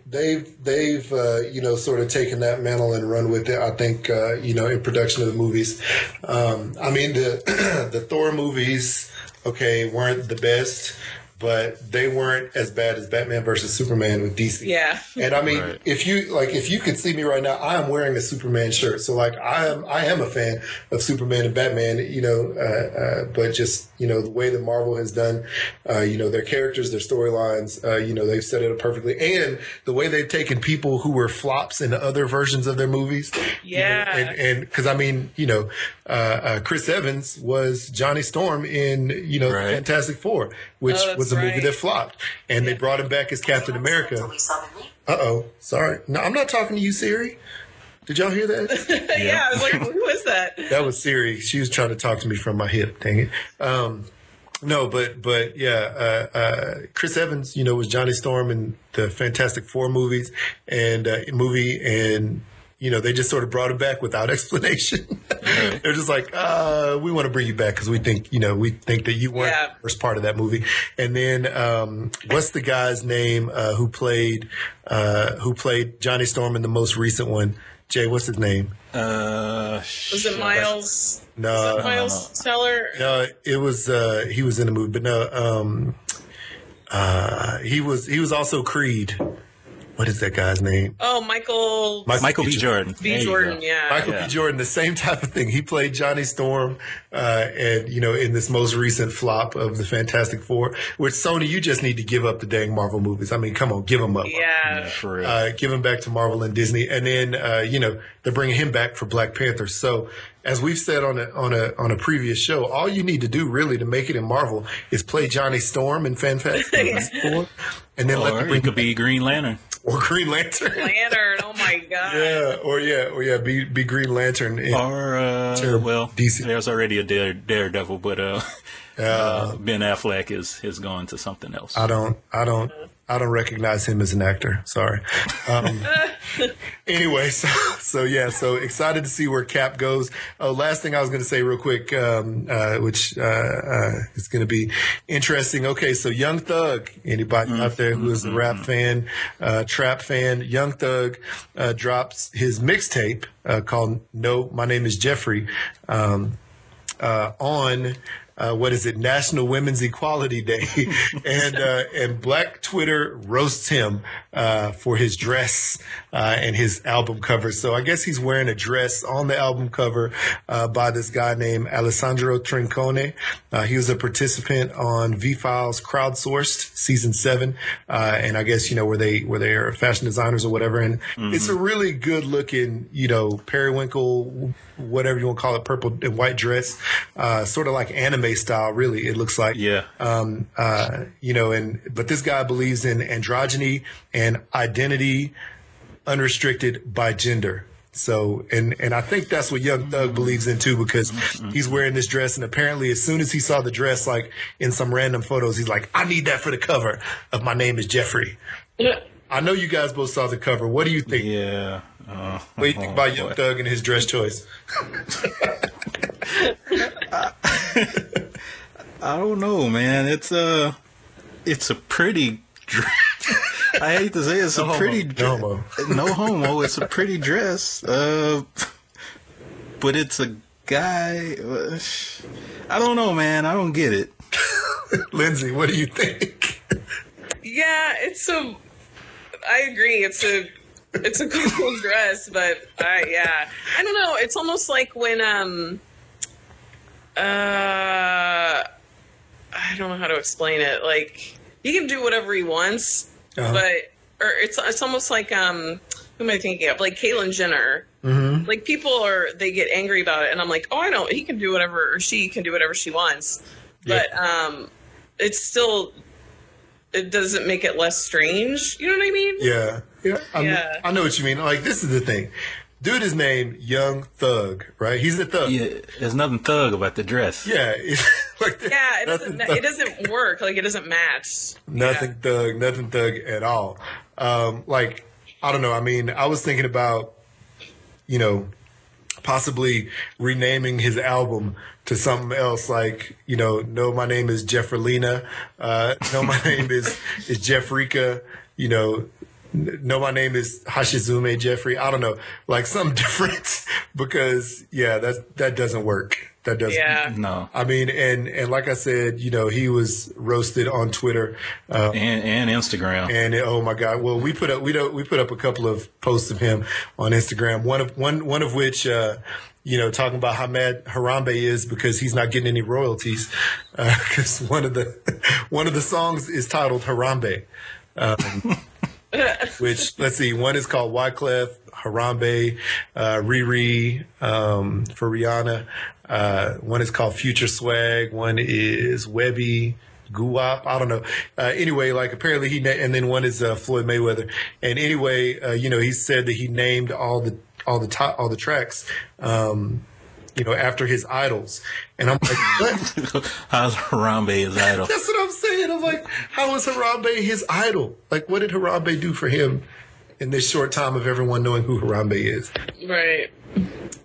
A: They've you know, sort of taken that mantle and run with it. I think you know, in production of the movies. I mean, the Thor movies, okay, weren't the best, but they weren't as bad as Batman versus Superman with DC.
E: Yeah.
A: And I mean, right. if you could see me right now, I am wearing a Superman shirt. So like, I am a fan of Superman and Batman, you know, but just, you know, the way that Marvel has done, you know, their characters, their storylines, you know, they've set it up perfectly. And the way they've taken people who were flops in other versions of their movies.
E: Yeah.
A: You know, and cause I mean, you know, Chris Evans was Johnny Storm in, you know, right. Fantastic Four, which was a movie that flopped, and they brought him back as Captain America. Uh-oh, sorry. No, I'm not talking to you, Siri. Did y'all hear that?
E: Yeah, I was like, who was that?
A: That was Siri. She was trying to talk to me from my hip. Dang it. No, but yeah, Chris Evans, you know, was Johnny Storm in the Fantastic Four movies and you know, they just sort of brought him back without explanation. They're just like, we want to bring you back because we think that you weren't the first part of that movie. And then, what's the guy's name who played Johnny Storm in the most recent one? Jay, what's his name?
E: Was it Miles?
A: No,
E: was it Miles Teller?
A: No, it was. He was in the movie, but no. He was also Creed. What is that guy's name?
E: Oh, Michael
C: B. Jordan.
E: B. Jordan, yeah.
A: Michael B. Jordan, the same type of thing. He played Johnny Storm, and you know, in this most recent flop of the Fantastic Four. Which Sony, you just need to give up the dang Marvel movies. I mean, come on, give them up.
E: Yeah,
C: for real.
A: Give them back to Marvel and Disney, and then you know, they're bringing him back for Black Panther. So, as we've said on a previous show, all you need to do really to make it in Marvel is play Johnny Storm in Fantastic Four, and then let
C: it could be Green Lantern.
A: Or Green Lantern.
E: Oh my God.
A: Yeah, be Green Lantern.
C: Well,
A: DC.
C: There's already a Daredevil, but Ben Affleck is going to something else.
A: I don't recognize him as an actor. Sorry. Anyway, so excited to see where Cap goes. Last thing I was going to say real quick, which is going to be interesting. Okay, so Young Thug, anybody out there who is a rap fan, trap fan, Young Thug drops his mixtape called No, My Name is Jeffrey on National Women's Equality Day, and Black Twitter roasts him for his dress and his album cover. So I guess he's wearing a dress on the album cover by this guy named Alessandro Trincone. He was a participant on V-Files Crowdsourced season 7, and I guess, you know, where they are fashion designers or whatever. And it's a really good looking, you know, periwinkle, whatever you want to call it, purple and white dress, sort of like anime style, really, it looks like.
C: Yeah.
A: You know, but this guy believes in androgyny and identity unrestricted by gender. So, and I think that's what Young Thug believes in too, because he's wearing this dress, and apparently as soon as he saw the dress, like in some random photos, he's like, I need that for the cover of My Name is Jeffrey. I know you guys both saw the cover. What do you think?
C: Yeah.
A: What do you think about Young Thug and his dress choice?
C: I don't know, man. It's a pretty dress. I hate to say it's a pretty dress. No homo. It's a pretty dress. But it's a guy. I don't know, man. I don't get it.
A: Lindsay, what do you think?
E: Yeah, I agree. It's a cool dress, but I don't know. It's almost like when I don't know how to explain it. Like, he can do whatever he wants, but it's almost like who am I thinking of? Like Caitlyn Jenner.
A: Mm-hmm.
E: Like people they get angry about it, and I'm like, oh, I know, he can do whatever, or she can do whatever she wants. But it's still, it doesn't make it less strange. You know what I mean?
A: Yeah. I know what you mean. Like, this is the thing. Dude is named Young Thug, right? He's a thug.
C: Yeah, there's nothing thug about the dress.
A: Yeah. It
E: doesn't work. Like, it doesn't match.
A: Nothing thug at all. Like, I don't know. I mean, I was thinking about, you know, possibly renaming his album to something else, like, you know, no, my name is Jeffrelina. No, my name is Jeffrika. You know, no, my name is Hashizume Jeffrey. I don't know, like something different, because that doesn't work. That doesn't.
E: Yeah.
C: No.
A: I mean, and like I said, you know, he was roasted on Twitter
C: and Instagram.
A: And oh my God! Well, we put up a couple of posts of him on Instagram. One of which, you know, talking about how mad Harambe is because he's not getting any royalties, because one of the songs is titled Harambe. Which, let's see, one is called Wyclef, Harambe, Riri, for Rihanna. One is called Future Swag. One is Webby, Guwap. I don't know. Anyway, like apparently and then one is Floyd Mayweather. And anyway, you know, he said that he named all the tracks, you know, after his idols. And I'm like, what?
C: How's Harambe his idol?
A: That's what I'm saying. I'm like, how is Harambe his idol? Like, what did Harambe do for him in this short time of everyone knowing who Harambe is?
E: Right.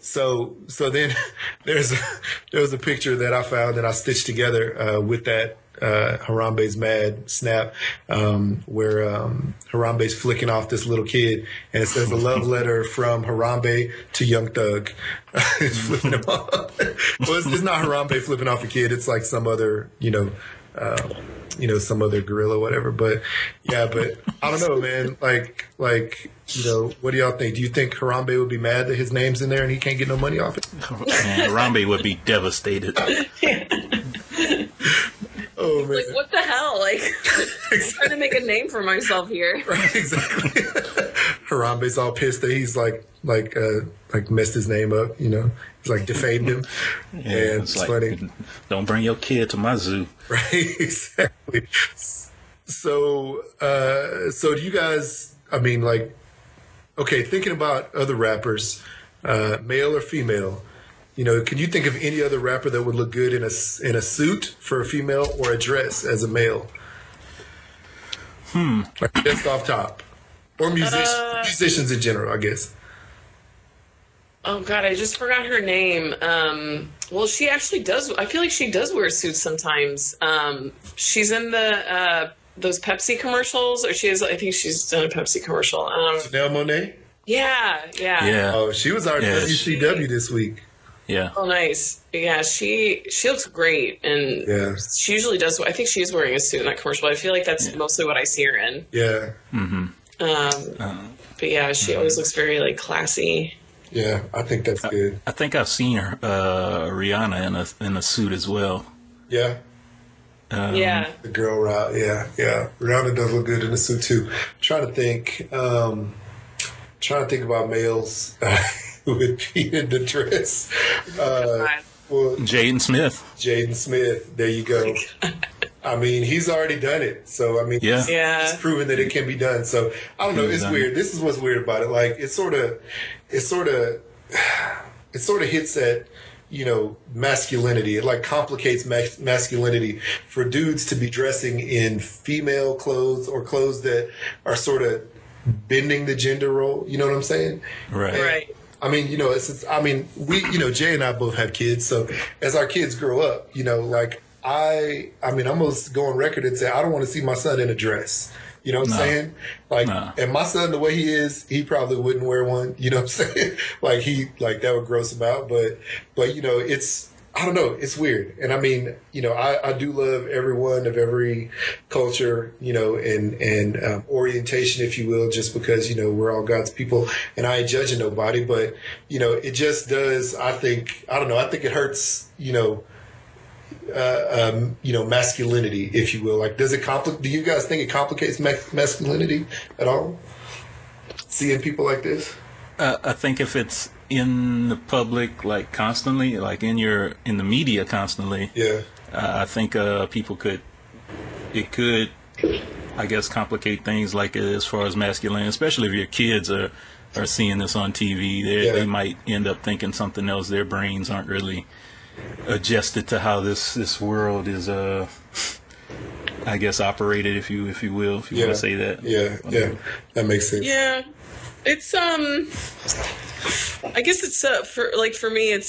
A: So then there's a picture that I found that I stitched together with that Harambe's Mad snap, where Harambe's flicking off this little kid, and it says a love letter from Harambe to Young Thug. It's flipping him off. Well, it's not Harambe flipping off a kid. It's like some other, some other gorilla, whatever. But yeah, but I don't know, man. Like, you know, what do y'all think? Do you think Harambe would be mad that his name's in there and he can't get no money off it?
C: Man, Harambe would be devastated.
A: Oh man!
E: Like, what the hell? Like, I'm trying to make a name for myself here.
A: Right, exactly. Harambe's all pissed that he's like messed his name up. You know, he's like defamed him.
C: Yeah,
A: and it's
C: like,
A: funny.
C: Don't bring your kid to my zoo.
A: Right, exactly. So do you guys? I mean, like, okay, thinking about other rappers, male or female. You know, can you think of any other rapper that would look good in a suit for a female or a dress as a male? Like just off top, or musicians in general, I guess.
E: Oh God, I just forgot her name. Well, she actually does. I feel like she does wear suits sometimes. She's in the those Pepsi commercials, or she is. I think she's done a Pepsi commercial.
A: Janelle Monáe.
E: Yeah.
A: Oh, she was our WCW this week.
C: Yeah.
E: Oh, nice. Yeah, she looks great, and she usually does. I think she's wearing a suit in that commercial. But I feel like that's mostly what I see her in.
A: Yeah.
C: Mm-hmm.
E: But yeah, she always looks very like classy.
A: Yeah, I think that's good.
C: I think I've seen her, Rihanna in a suit as well.
A: Yeah.
E: Yeah.
A: The girl, yeah. Rihanna does look good in a suit too. Trying to think about males. Who would be in the dress? Well,
C: Jaden Smith.
A: There you go. I mean, he's already done it. So, I mean, he's proven that it can be done. So, I don't know. It's weird. This is what's weird about it. Like, it sort of hits at, you know, masculinity. It like complicates masculinity for dudes to be dressing in female clothes or clothes that are sort of bending the gender role. You know what I'm saying?
E: Right.
A: I mean, you know, we, you know, Jay and I both have kids. So as our kids grow up, you know, like I'm almost go on record and say, I don't want to see my son in a dress. You know what I'm saying? Like, and my son, the way he is, he probably wouldn't wear one. You know what I'm saying? Like that would gross him out. But, you know, I don't know. It's weird. And I mean, you know, I do love everyone of every culture, you know, and orientation, if you will, just because, you know, we're all God's people and I ain't judging nobody. But, you know, it just does, I think it hurts, you know, masculinity, if you will. Like, do you guys think it complicates masculinity at all? seeing people like this?
C: I think if it's in the public, like constantly, like in the media constantly,
A: Yeah.
C: I think people could, I guess, complicate things like as far as masculine, especially if your kids are seeing this on TV. They might end up thinking something else. Their brains aren't really adjusted to how this world is, I guess, operated, if you will, if you want to say that.
A: Yeah, that makes sense.
E: Yeah, it's I guess it's for me, I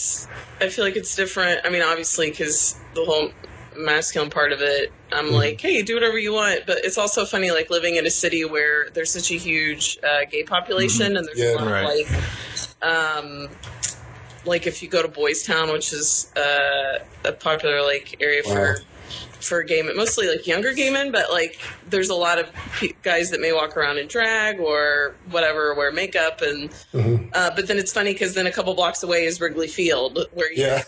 E: feel like it's different. I mean, obviously, because the whole masculine part of it, I'm like, hey, do whatever you want. But it's also funny, like living in a city where there's such a huge gay population, and there's a lot of like if you go to Boys Town, which is a popular like area for gay men, mostly like younger gay men, but like there's a lot of guys that may walk around in drag or whatever, wear makeup, and but then it's funny because then a couple blocks away is Wrigley Field, where
A: That's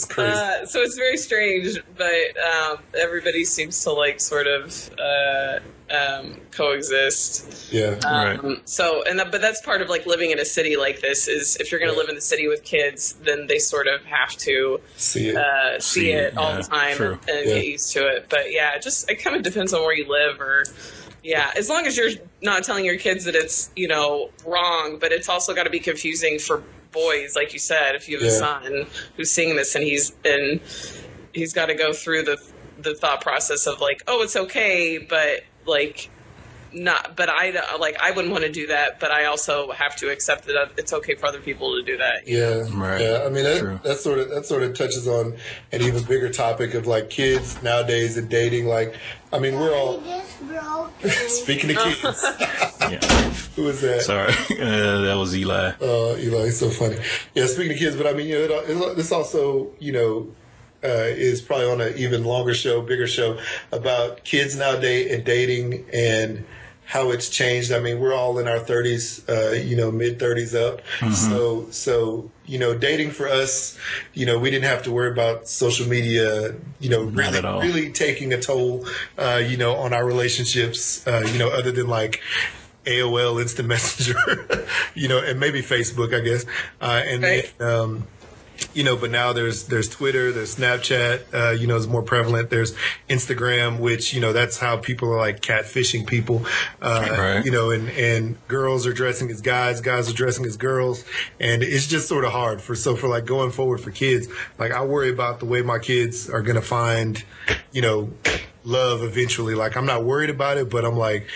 A: crazy.
E: so it's very strange, but everybody seems to like sort of coexist. But that's part of like living in a city like this, is if you're going to live in the city with kids, then they sort of have to see it all the time and get used to it. But yeah, it kind of depends on where you live, or as long as you're not telling your kids that it's, wrong, but it's also got to be confusing for boys, like you said. If you have a son who's seeing this and he's got to go through the thought process of like, oh, it's okay, but like not, but I wouldn't want to do that, but I also have to accept that it's okay for other people to do that.
A: I mean, that sort of touches on an even bigger topic of like kids nowadays and dating. Like, I mean, we're all speaking to kids. Who was that?
C: Sorry, that was Eli.
A: Oh, Eli, he's so funny. Yeah, speaking to kids, but I mean, this also, is probably on an even longer show, bigger show about kids nowadays and dating and how it's changed. I mean, we're all in our 30s, mid 30s up. So, dating for us, we didn't have to worry about social media, really taking a toll, on our relationships, other than like AOL Instant Messenger, and maybe Facebook, I guess. Then, but now there's Twitter, there's Snapchat, is more prevalent. There's Instagram, which, that's how people are like catfishing people, and girls are dressing as guys are dressing as girls. And it's just sort of hard for like going forward for kids. Like I worry about the way my kids are going to find, love eventually. Like I'm not worried about it, but I'm like,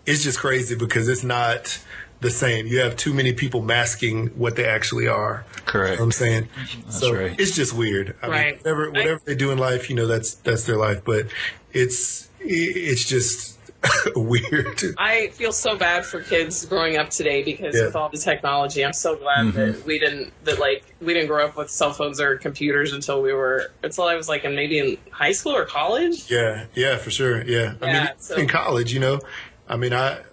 A: it's just crazy because it's not the same. You have too many people masking what they actually are.
C: Correct.
A: You know what I'm saying?
C: That's right.
A: It's just weird. I mean, whatever they do in life, that's their life. But it's just weird.
E: I feel so bad for kids growing up today because with all the technology, I'm so glad that we didn't grow up with cell phones or computers until I was like maybe in high school or college.
A: Yeah, for sure. Yeah. I mean, in college, I mean,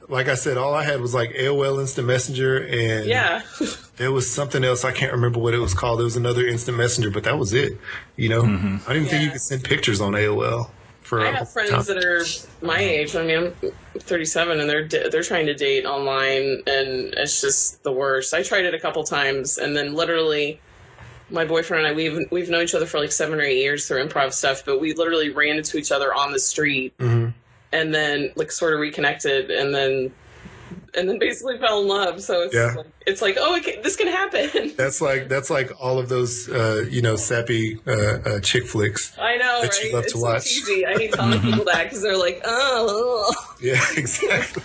A: like I said, all I had was like AOL Instant Messenger, and there was something else. I can't remember what it was called. There was another Instant Messenger, but that was it. I didn't even think you could send pictures on AOL. I
E: have friends that are my age. I mean, I'm 37, and they're trying to date online, and it's just the worst. I tried it a couple times, and then literally, my boyfriend and I, we've known each other for like 7 or 8 years through improv stuff, but we literally ran into each other on the street. And then like sort of reconnected, and then basically fell in love. So it's like oh, okay, this can happen. That's
A: like all of those sappy chick flicks.
E: I know,
A: that you love to watch.
E: So cheesy. I hate telling people that because they're like, oh.
A: Yeah, exactly.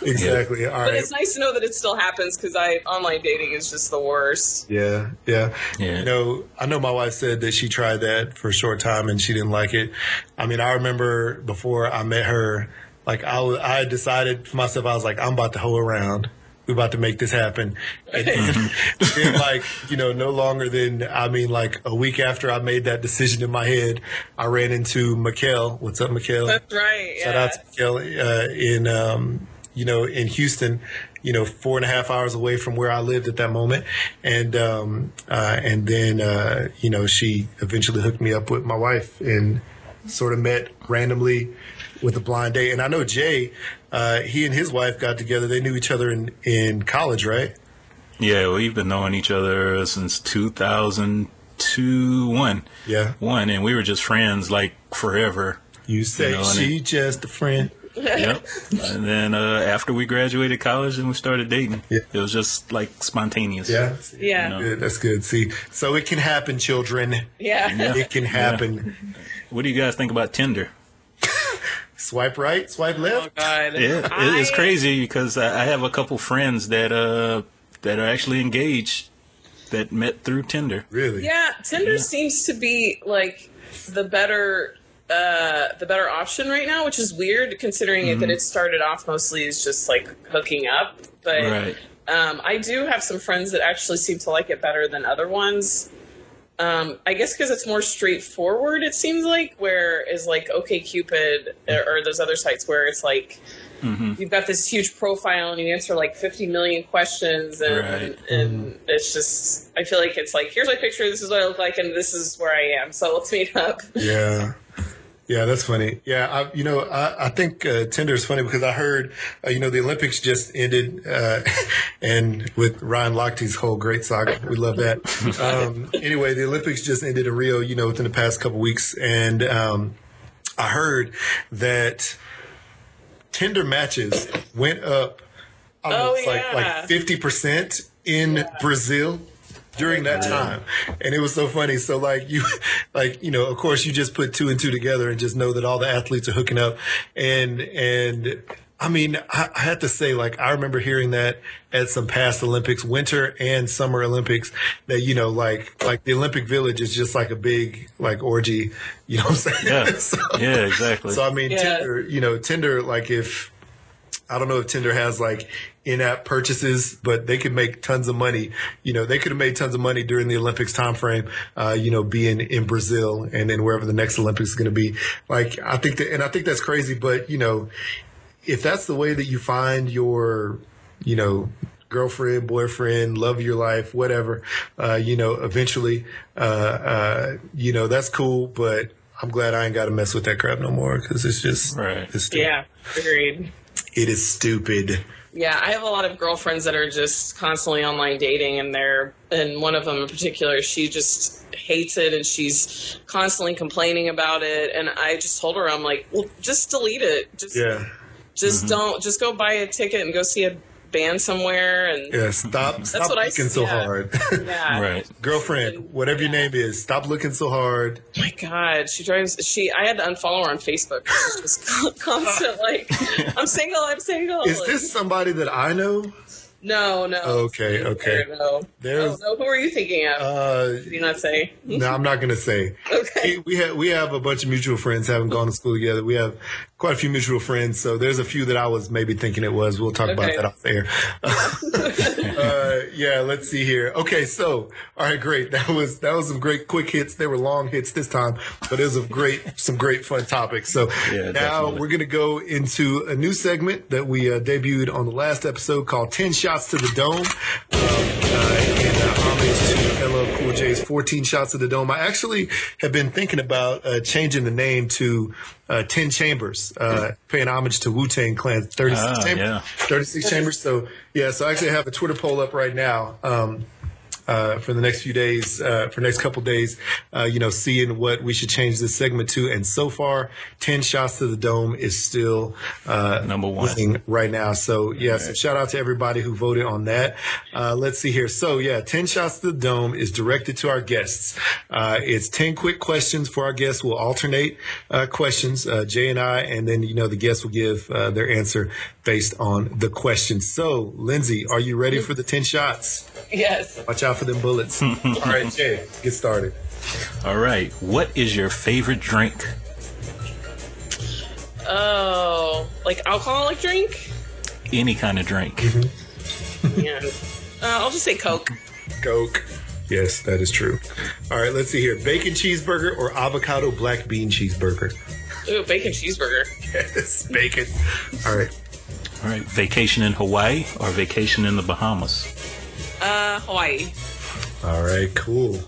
A: Exactly. All right.
E: But it's nice to know that it still happens because online dating is just the worst.
A: Yeah. I know my wife said that she tried that for a short time and she didn't like it. I mean, I remember before I met her, like I decided for myself, I was like, I'm about to hoe around. We're about to make this happen. And then like, no longer than, like a week after I made that decision in my head, I ran into Mikkel. What's up, Mikkel?
E: That's right.
A: Shout out to Mikkel in Houston, 4.5 hours away from where I lived at that moment. And then, she eventually hooked me up with my wife and sort of met randomly, with a blind date. And I know Jay, he and his wife got together. They knew each other in college, right?
C: Yeah, we've been knowing each other since 2001.
A: Yeah.
C: And we were just friends like forever.
A: You say she just a friend.
C: Yep. And then after we graduated college and we started dating, it was just like spontaneous.
A: Yeah.
E: Yeah.
A: Good. That's good. See, so it can happen, children.
E: Yeah.
A: It can happen.
C: What do you guys think about Tinder?
A: Swipe right, swipe left.
E: Oh God.
C: Yeah, it's crazy because I have a couple friends that are actually engaged that met through Tinder.
A: Really?
E: Yeah, Tinder seems to be like the better option right now, which is weird considering that it started off mostly as just like hooking up. But
C: Right.
E: I do have some friends that actually seem to like it better than other ones. I guess because it's more straightforward, it seems like, whereas like OkCupid or those other sites where it's like you've got this huge profile and you answer like 50 million questions and it's just, I feel like it's like, here's my picture, this is what I look like, and this is where I am, so let's meet up.
A: Yeah, that's funny. Yeah, I think Tinder is funny because I heard, the Olympics just ended, and with Ryan Lochte's whole great saga, we love that. Anyway, the Olympics just ended in Rio, within the past couple weeks, and I heard that Tinder matches went up, like 50% in Brazil during that time. And it was so funny. So of course you just put two and two together and just know that all the athletes are hooking up. And I mean, I had to say, I remember hearing that at some past Olympics, Winter and Summer Olympics, that, like the Olympic Village is just like a big, orgy, you know what I'm saying?
C: Yeah, exactly.
A: So, I mean, Tinder, I don't know if Tinder has in-app purchases, but they could make tons of money. They could have made tons of money during the Olympics time frame, being in Brazil and then wherever the next Olympics is going to be. I think that's crazy, but, if that's the way that you find your, girlfriend, boyfriend, love of your life, whatever, eventually, that's cool, but I'm glad I ain't got to mess with that crap no more because it's just, it's stupid.
E: Yeah, agreed.
A: It is stupid.
E: Yeah, I have a lot of girlfriends that are just constantly online dating, and one of them in particular, she just hates it and she's constantly complaining about it. And I just told her, I'm like, well, just delete it. Just go buy a ticket and go see a band somewhere. And
A: stop looking so hard.
E: Yeah.
C: Right.
A: Girlfriend, whatever your name is, stop looking so hard.
E: Oh my God, I had to unfollow her on Facebook. She was constant I'm single.
A: Is this somebody that I know?
E: No.
A: Okay.
E: No. Who are you thinking of? Did you not say?
A: No, I'm not going to say.
E: Okay.
A: We have a bunch of mutual friends, haven't gone to school together. We have quite a few mutual friends, so there's a few that I was maybe thinking it was. We'll talk about that off air. Let's see here. Okay, so all right, great. That was some great quick hits. They were long hits this time, but it was some great fun topips. So now we're going to go into a new segment that we debuted on the last episode called 10 Shots to the Dome. In homage to LL Cool J's 14 Shots to the Dome. I actually have been thinking about changing the name to 10 Chambers, paying homage to Wu-Tang Clan's 36 Chambers.
C: Yeah.
A: 36 Chambers. So I actually have a Twitter poll up right now. For the next few days, for the next couple days, seeing what we should change this segment to. And so far, 10 Shots to the Dome is still
C: number one
A: right now. So, so shout out to everybody who voted on that. Let's see here. So, 10 Shots to the Dome is directed to our guests. It's 10 quick questions for our guests. We'll alternate questions, Jay and I, and then, the guests will give their answer based on the question. So, Lindsay, are you ready for the 10 shots?
E: Yes.
A: Watch out for them bullets. All right, Jay, get started.
C: All right. What is your favorite drink?
E: Oh, alcoholic drink?
C: Any kind of drink.
E: Yeah. I'll just say Coke.
A: Coke. Yes, that is true. All right, let's see here. Bacon cheeseburger or avocado black bean cheeseburger?
E: Ooh, bacon cheeseburger.
A: Yes, bacon. All right.
C: All right. Vacation in Hawaii or vacation in the Bahamas?
E: Hawaii.
A: All right, cool.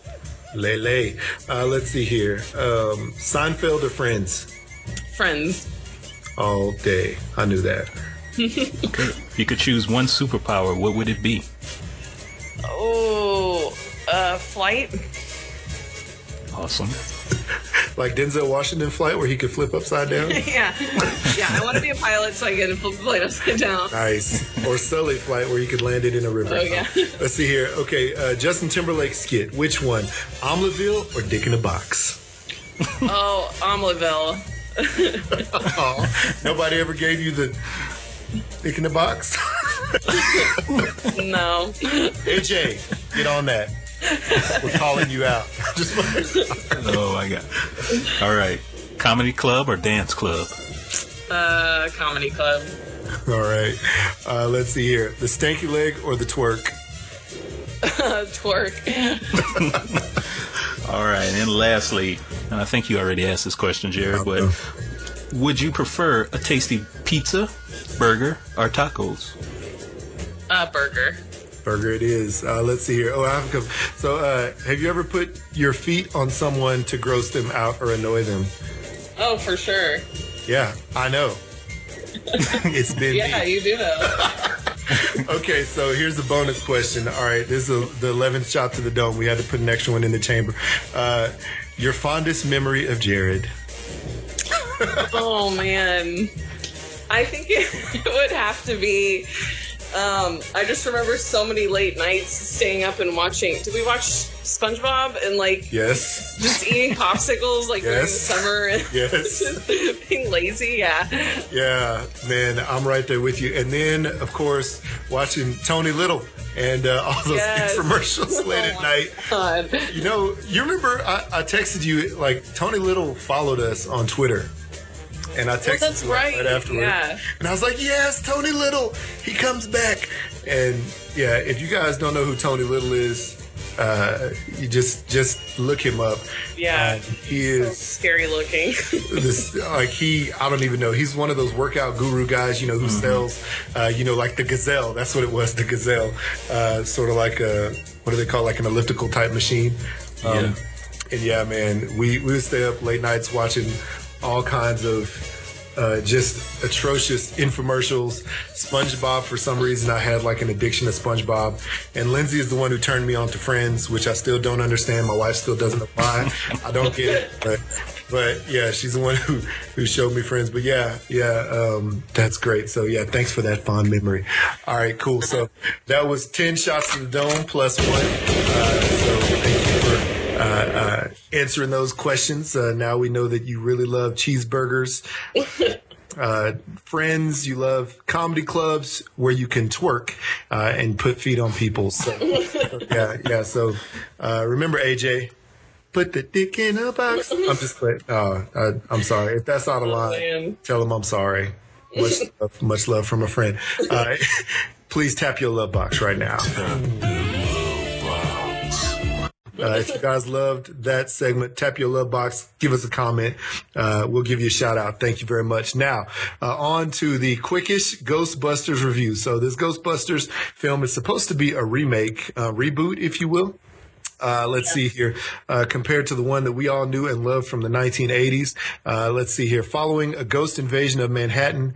A: Lele. Let's see here. Seinfeld or Friends?
E: Friends.
A: all day. I knew that.
C: Okay. If you could choose one superpower, what would it be?
E: Oh, flight.
C: Awesome.
A: Like Denzel Washington flight where he could flip upside down?
E: Yeah. I want to be a pilot so I can flip the plane upside down.
A: Nice. Or Sully flight where he could land it in a river.
E: Oh, yeah.
A: Let's see here. Okay, Justin Timberlake skit. Which one? Omeleteville or Dick in a Box?
E: Oh, Omeleteville.
A: Oh, nobody ever gave you the Dick in the Box?
E: No.
A: AJ, get on that. We're calling you out.
C: Oh my God. All right. Comedy club or dance club?
E: Comedy club.
A: All right. Let's see here. The stanky leg or the twerk?
E: Twerk.
C: All right. And lastly, and I think you already asked this question, Jared, but would you prefer a tasty pizza, burger, or tacos?
E: Burger.
A: Burger it is. Let's see here. Oh, I have a couple. So, have you ever put your feet on someone to gross them out or annoy them?
E: Oh, for sure.
A: Yeah, I know. It's been
E: Yeah,
A: me.
E: you do know.
A: Okay, so here's the bonus question. All right, this is the 11th shot to the dome. We had to put an extra one in the chamber. Your fondest memory of Jared?
E: Oh, man. I think it would have to be... I just remember so many late nights staying up and watching. Did we watch SpongeBob and
A: Yes.
E: just eating popsicles during the
A: Yes.
E: summer and
A: Yes.
E: just being lazy? Yeah.
A: Yeah, man, I'm right there with you. And then, of course, watching Tony Little and all those
E: Yes.
A: infomercials late at night.
E: God.
A: You know, you remember I texted you, Tony Little followed us on Twitter. And I texted
E: that's
A: you
E: right.
A: afterwards.
E: Yeah.
A: And I was like, yes, Tony Little, he comes back. And yeah, if you guys don't know who Tony Little is, you just look him up.
E: Yeah.
A: He is
E: Scary looking.
A: I don't even know. He's one of those workout guru guys, who sells, like the Gazelle. That's what it was, the Gazelle. Sort of like what do they call, like an elliptical type machine.
C: Yeah.
A: And yeah, man, we would stay up late nights watching all kinds of just atrocious infomercials. SpongeBob, for some reason, I had like an addiction to SpongeBob. And Lindsay is the one who turned me on to Friends, which I still don't understand. My wife still doesn't know why. I don't get it. But yeah, she's the one who showed me Friends. But yeah, that's great. So yeah, thanks for that fond memory. All right, cool. So that was 10 shots to the dome plus one. So thank you for answering those questions. Now we know that you really love cheeseburgers, Friends, you love comedy clubs where you can twerk and put feet on people. So yeah. So remember, AJ, put the dick in a box. I'm just playing. I'm sorry if that's out of line.
E: Man.
A: Tell him I'm sorry. Much love from a friend. Please tap your love box right now. If you guys loved that segment, tap your love box, give us a comment. We'll give you a shout out. Thank you very much. Now, on to the quickish Ghostbusters review. So this Ghostbusters film is supposed to be a remake, reboot, if you will. Let's see here. Compared to the one that we all knew and loved from the 1980s. Let's see here. Following a ghost invasion of Manhattan,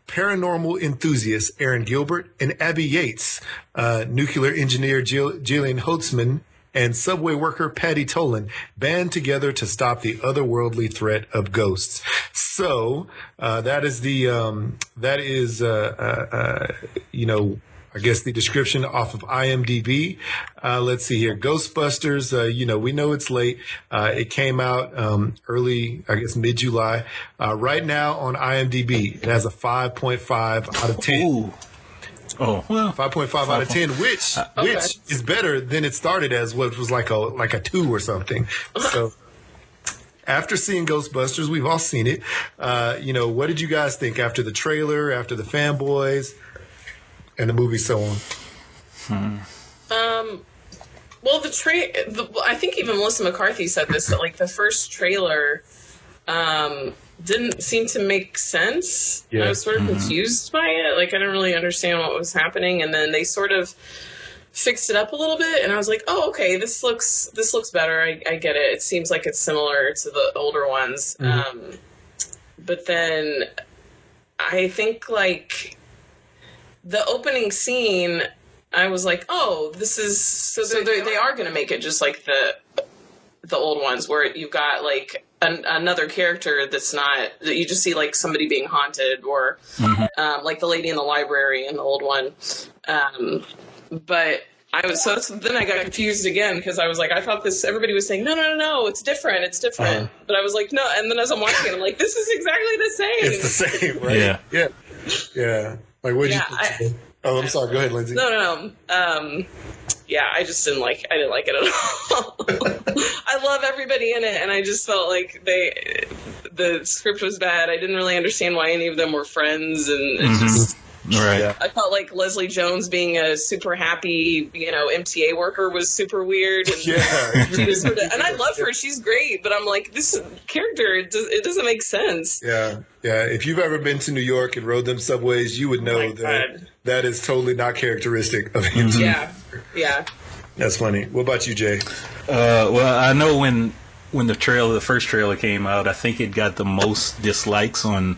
A: paranormal enthusiast Aaron Gilbert and Abby Yates, nuclear engineer Jillian Holtzman, and subway worker Patty Tolan band together to stop the otherworldly threat of ghosts. So that is I guess the description off of IMDb. Let's see here. Ghostbusters, we know it's late. It came out early, I guess mid-July. Right now on IMDb, it has a 5.5 out of 10.
C: Ooh. Oh, well,
A: 5.5 out of 10, which is better than it started as, what was like a 2 or something. So after seeing Ghostbusters, we've all seen it. What did you guys think after the trailer, after the fanboys, and the movie so on?
E: Well, I think even Melissa McCarthy said this, that the first trailer didn't seem to make sense.
A: Yeah.
E: I was sort of confused by it. I didn't really understand what was happening, and then they sort of fixed it up a little bit, and I was like, oh, okay, this looks better. I get it. It seems like it's similar to the older ones. But then I think like the opening scene, I was like, oh, this is so they are going to make it just like the old ones where you've got like another character that's not, that you just see like somebody being haunted or like the lady in the library in the old one. But then I got confused again because I was like, I thought everybody was saying, no, it's different. But I was like, no. And then as I'm watching it, I'm like, this is exactly the same.
A: It's the same, right? Yeah. Like, what did you think? I'm sorry. Go ahead, Lindsay.
E: No. Yeah, I didn't like it at all. I love everybody in it, and I just felt like the script was bad. I didn't really understand why any of them were friends, and it just...
C: Right. Yeah.
E: I felt like Leslie Jones being a super happy, MTA worker was super weird. And she was and I love her. She's great. But I'm like, this character, it doesn't make sense.
A: Yeah. If you've ever been to New York and rode them subways, you would know that is totally not characteristic of him.
E: Yeah.
A: That's funny. What about you, Jay?
C: Well, I know when the first trailer came out, I think it got the most dislikes on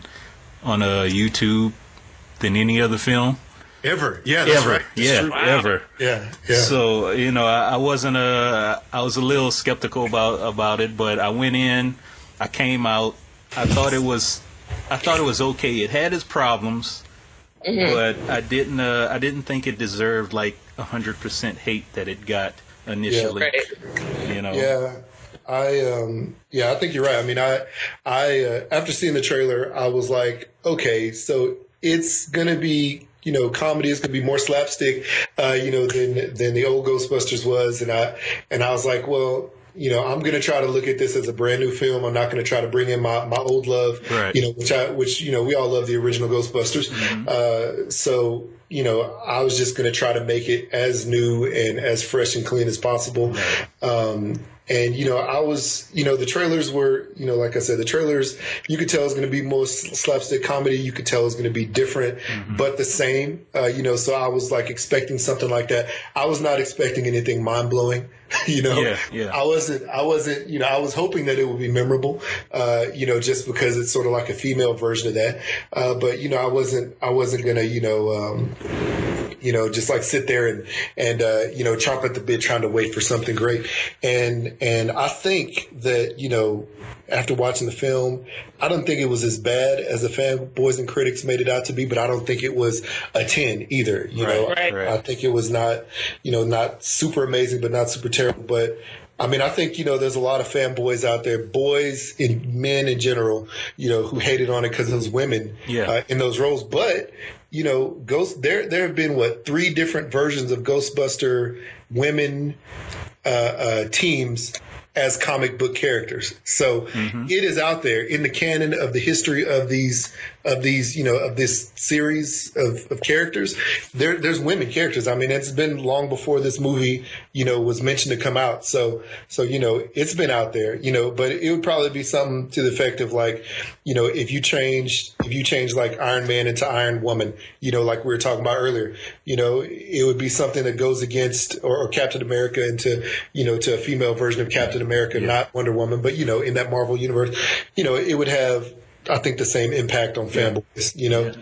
C: YouTube than any other film
A: ever. Yeah, that's
C: ever.
A: Right.
C: Ever.
A: Yeah.
C: So I was a little skeptical about it, but I went in, I came out, I thought it was okay. It had its problems, but I didn't think it deserved like 100% hate that it got initially.
A: Yeah. I think you're right. I mean, I after seeing the trailer, I was like, okay, so it's gonna be, comedy is gonna be more slapstick, than the old Ghostbusters was, and I was like, well, I'm gonna try to look at this as a brand new film. I'm not gonna try to bring in my old love,
C: right.
A: which we all love the original Ghostbusters. So I was just gonna try to make it as new and as fresh and clean as possible. Right. And, I was, the trailers were, like I said, the trailers, you could tell it's going to be more slapstick comedy. You could tell it's going to be different, but the same, so I was like expecting something like that. I was not expecting anything mind blowing, I wasn't, I was hoping that it would be memorable, just because it's sort of like a female version of that. But, I wasn't going to, just like sit there and chomp at the bit trying to wait for something great. And I think that, after watching the film, I don't think it was as bad as the fanboys and critics made it out to be, but I don't think it was a 10 either.
E: Right.
A: I think it was not super amazing, but not super terrible. But I mean, I think, there's a lot of fanboys out there, boys and men in general, who hated on it because it was women in those roles. But, there have been 3 different versions of Ghostbuster women teams as comic book characters. So it is out there in the canon of the history of these, of this series of characters. There's women characters. I mean, it's been long before this movie, was mentioned to come out. So, it's been out there, but it would probably be something to the effect of like, if you change like Iron Man into Iron Woman, like we were talking about earlier, it would be something that goes against or Captain America into, to a female version of Captain America, not Wonder Woman, but, in that Marvel universe, it would have, I think, the same impact on fanboys,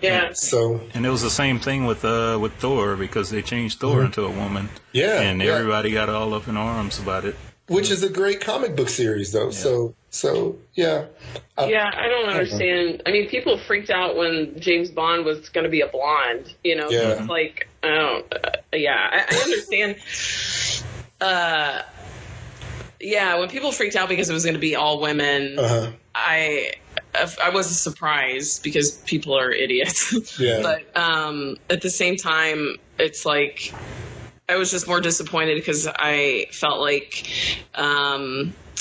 E: Yeah.
A: So,
C: and it was the same thing with Thor, because they changed Thor into a woman.
A: Yeah.
C: And everybody got all up in arms about it.
A: Which is a great comic book series, though. Yeah. So yeah.
E: I don't understand. I mean, people freaked out when James Bond was going to be a blonde. So it's like, I understand. When people freaked out because it was going to be all women, I wasn't surprised because people are idiots.
A: Yeah.
E: But at the same time, it's like I was just more disappointed because I felt like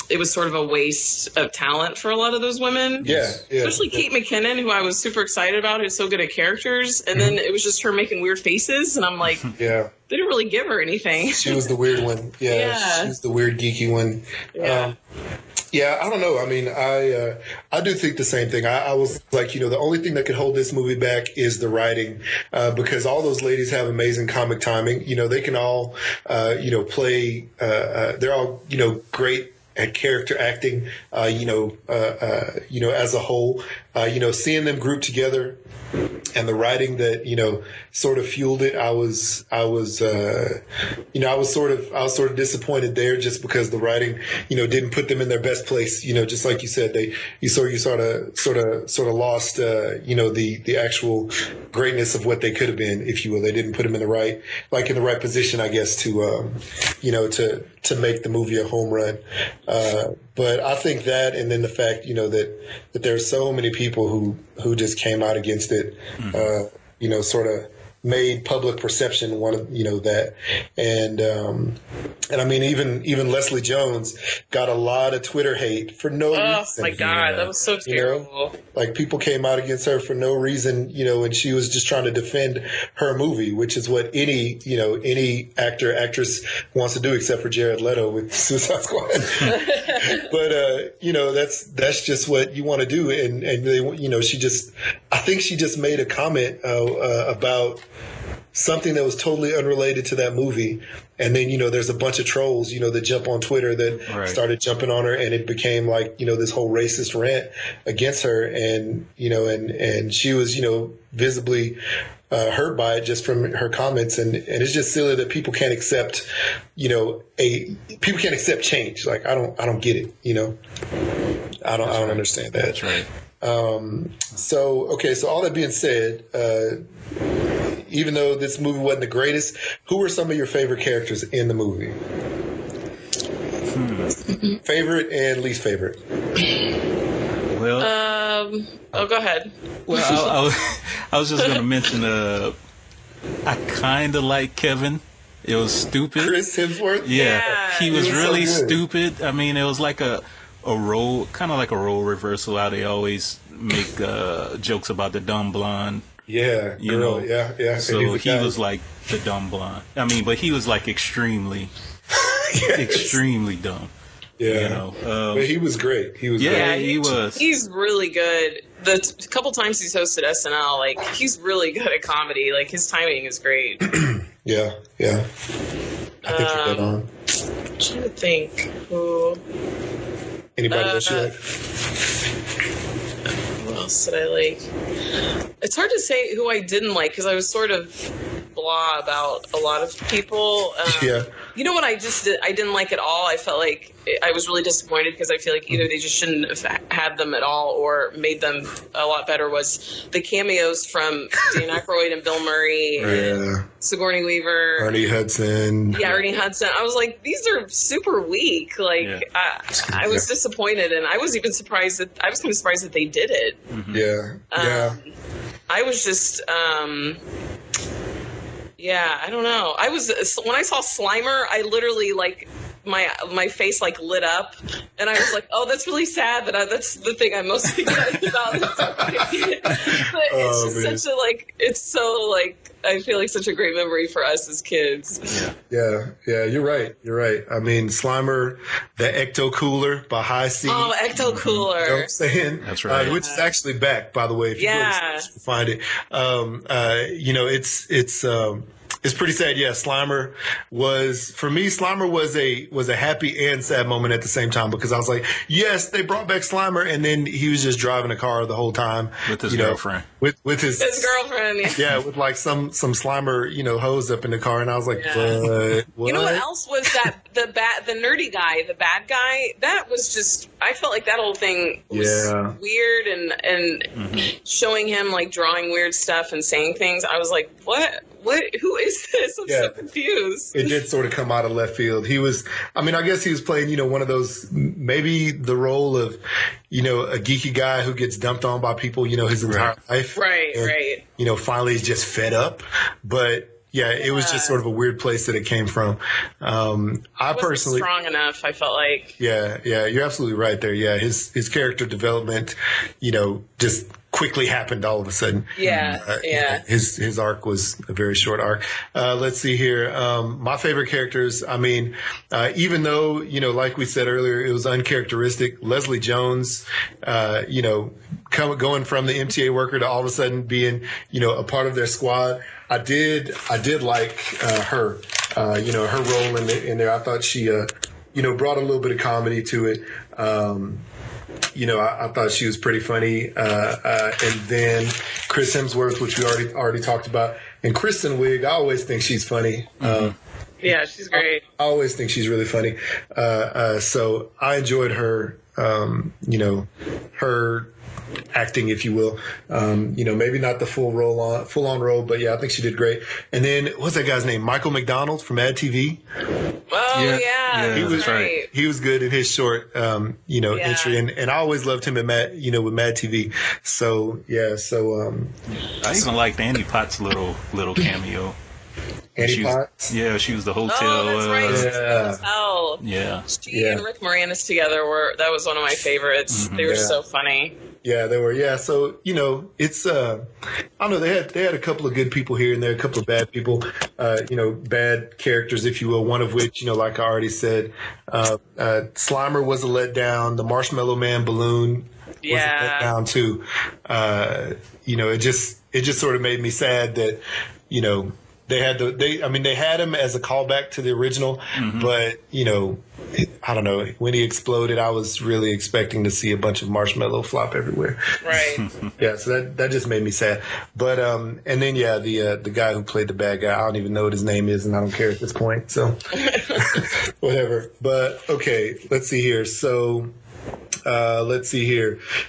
E: it was sort of a waste of talent for a lot of those women.
A: Yeah.
E: Especially Kate McKinnon, who I was super excited about, who's so good at characters. And then it was just her making weird faces. And I'm like, they didn't really give her anything.
A: She was the weird one. Yeah. She was the weird, geeky one.
E: Yeah.
A: I don't know. I mean, I do think the same thing. I was like, the only thing that could hold this movie back is the writing, because all those ladies have amazing comic timing. They can all, play, they're all, great at character acting, as a whole. seeing them group together and the writing that, sort of fueled it. I was sort of disappointed there just because the writing, didn't put them in their best place. Just like you said, you sort of lost, the actual greatness of what they could have been, if you will. They didn't put them in the right position, I guess, to make the movie a home run. But I think that, and then the fact, that there are so many people who just came out against it, sort of made public perception that, and I mean even Leslie Jones got a lot of Twitter hate for no reason.
E: Oh my God, that was so terrible.
A: Like people came out against her for no reason, and she was just trying to defend her movie, which is what any actress wants to do, except for Jared Leto with Suicide Squad. But that's just what you want to do, and they, I think she just made a comment about something that was totally unrelated to that movie. And then, there's a bunch of trolls, that jump on Twitter that started jumping on her, and it became like, this whole racist rant against her. And, and she was, visibly hurt by it just from her comments. And it's just silly that people can't accept, people can't accept change. Like, I don't get it, I don't understand that.
C: That's right.
A: So all that being said, even though this movie wasn't the greatest, who were some of your favorite characters in the movie? Favorite and least favorite?
C: Well,
E: go ahead.
C: Well, I was just going to mention, I kind of like Kevin. It was stupid.
A: Chris Hemsworth?
C: Yeah. He was really
A: so
C: stupid. I mean, it was like a role, kind of like a role reversal, how they always make jokes about the dumb blonde.
A: Yeah,
C: you know.
A: Yeah.
C: So he was like the dumb blonde. I mean, but he was like extremely dumb.
A: Yeah, but he was great. He was great.
C: He was.
E: He's really good. The couple times he's hosted SNL, like, he's really good at comedy. Like, his timing is great.
A: Yeah. I think you're dead on.
E: I'm trying to think who.
A: Anybody else you like?
E: Who else did I like? It's hard to say who I didn't like because I was sort of blah about a lot of people. You know what I didn't like at all? I felt like I was really disappointed because I feel like either they just shouldn't have had them at all or made them a lot better, was the cameos from Dan Aykroyd and Bill Murray and Sigourney Weaver.
A: Ernie Hudson.
E: Yeah, Ernie Hudson. I was like, these are super weak. Like, I was disappointed, and I was even surprised that they did it.
C: Mm-hmm.
A: Yeah.
E: I was just, I don't know. When I saw Slimer, I literally, like, my face, like, lit up, and I was like, oh, that's really sad, but that's the thing I'm most excited about. But it's just such a, like, it's so, like, I feel like such a great memory for us as kids.
A: Yeah, you're right. I mean, Slimer, the Ecto Cooler by High C.
E: Oh, Ecto Cooler.
A: You know what I'm saying?
C: That's right.
A: Which is actually back, by the way, if you go to find it. It's pretty sad. Yeah, Slimer was a happy and sad moment at the same time, because I was like, yes, they brought back Slimer, and then he was just driving a car the whole time
C: with his girlfriend.
A: With his
E: girlfriend.
A: Yeah, with like some Slimer, hose up in the car, and I was like, what?
E: You know what else was that? The nerdy guy, the bad guy. That was just. I felt like that whole thing was weird, and showing him like drawing weird stuff and saying things. I was like, what? Who is this? I'm so confused.
A: It did sort of come out of left field. I guess he was playing, one of those, maybe the role of, a geeky guy who gets dumped on by people, his entire life.
E: Right.
A: Finally he's just fed up. But yeah, it was just sort of a weird place that it came from. I personally
E: strong enough, I felt like.
A: Yeah, you're absolutely right there. Yeah, his character development, just quickly happened all of a sudden.
E: Yeah.
A: His arc was a very short arc. Let's see here. My favorite characters, even though, like we said earlier, it was uncharacteristic, Leslie Jones, going from the MTA worker to all of a sudden being, a part of their squad. I did like her, her role in there. I thought she, brought a little bit of comedy to it. I thought she was pretty funny. And then Chris Hemsworth, which we already talked about, and Kristen Wiig. I always think she's funny.
E: Yeah, she's great.
A: I always think she's really funny. So I enjoyed her. Her acting, if you will. Maybe not the full on role, but yeah, I think she did great. And then what's that guy's name? Michael McDonald from Mad TV.
E: Oh yeah,
A: he was
E: right.
A: He was good in his short, entry, and I always loved him with Mad TV. So yeah,
C: I even liked Annie Potts' little cameo.
A: Annie Potts?
C: Yeah, she was the hotel.
E: Oh, that's right. She was the hotel.
C: Yeah.
E: She and Rick Moranis together that was one of my favorites. They were so funny.
A: Yeah, they were. Yeah, so it's I don't know. They had a couple of good people here and there, a couple of bad people. Bad characters, if you will. One of which, like I already said, Slimer was a letdown. The Marshmallow Man balloon was a letdown too. It just sort of made me sad that they had him as a callback to the original, but I don't know, when he exploded, I was really expecting to see a bunch of marshmallow flop everywhere.
E: Right.
A: Yeah, so that just made me sad. But and then the guy who played the bad guy, I don't even know what his name is, and I don't care at this point. So whatever. But okay, let's see here. So.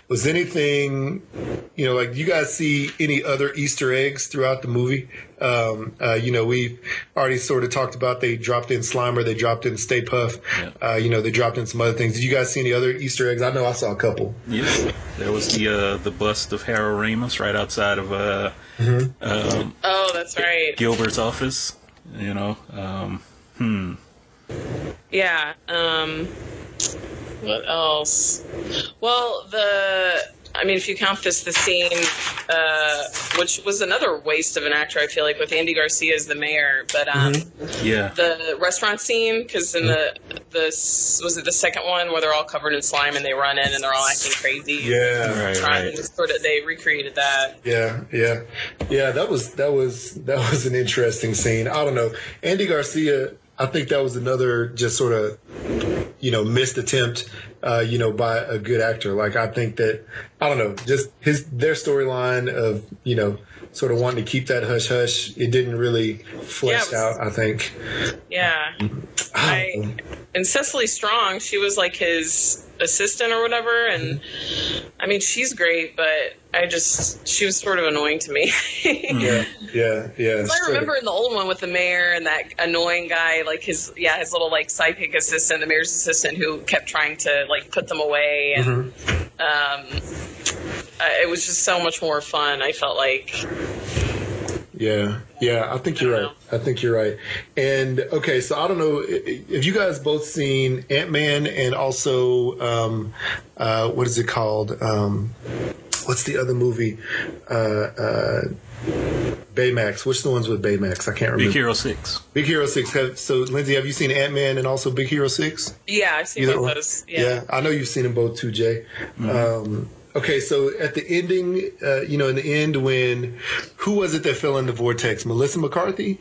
A: Was anything, you guys see any other Easter eggs throughout the movie? We already sort of talked about they dropped in Slimer, they dropped in Stay Puft, they dropped in some other things. Did you guys see any other Easter eggs? I know I saw a couple.
C: Yeah, there was the bust of Harold Ramis right outside of
E: oh, that's right,
C: Gilbert's office.
E: Yeah. What else? Well, if you count the scene, which was another waste of an actor, I feel like, with Andy Garcia as the mayor, but the restaurant scene, because in was it the second one where they're all covered in slime and they run in and they're all acting crazy?
A: Yeah,
C: right.
E: They recreated that.
A: Yeah. That was an interesting scene. I don't know, Andy Garcia. I think that was another just sort of, missed attempt, by a good actor. Like, I think that, I don't know, just their storyline of, sort of wanting to keep that hush hush, it didn't really flesh out, I think. Yeah.
E: And Cecily Strong, she was like his assistant or whatever, and she's great, but she was sort of annoying to me.
A: Yeah.
E: I remember in the old one with the mayor and that annoying guy, like his little like sidekick assistant, the mayor's assistant, who kept trying to like put them away, and it was just so much more fun, I felt like.
A: Yeah, I think you're right. And okay, so I don't know if you guys both seen Ant-Man and also what is it called? What's the other movie? Baymax. Which the ones with Baymax? I can't remember.
C: Big Hero 6.
A: Big Hero 6. So Lindsay, have you seen Ant-Man and also Big Hero 6?
E: Yeah, I've seen both those.
A: Yeah, I know you've seen them both too, Jay. Okay, so at the ending, in the end, who was it that fell in the vortex? Melissa McCarthy?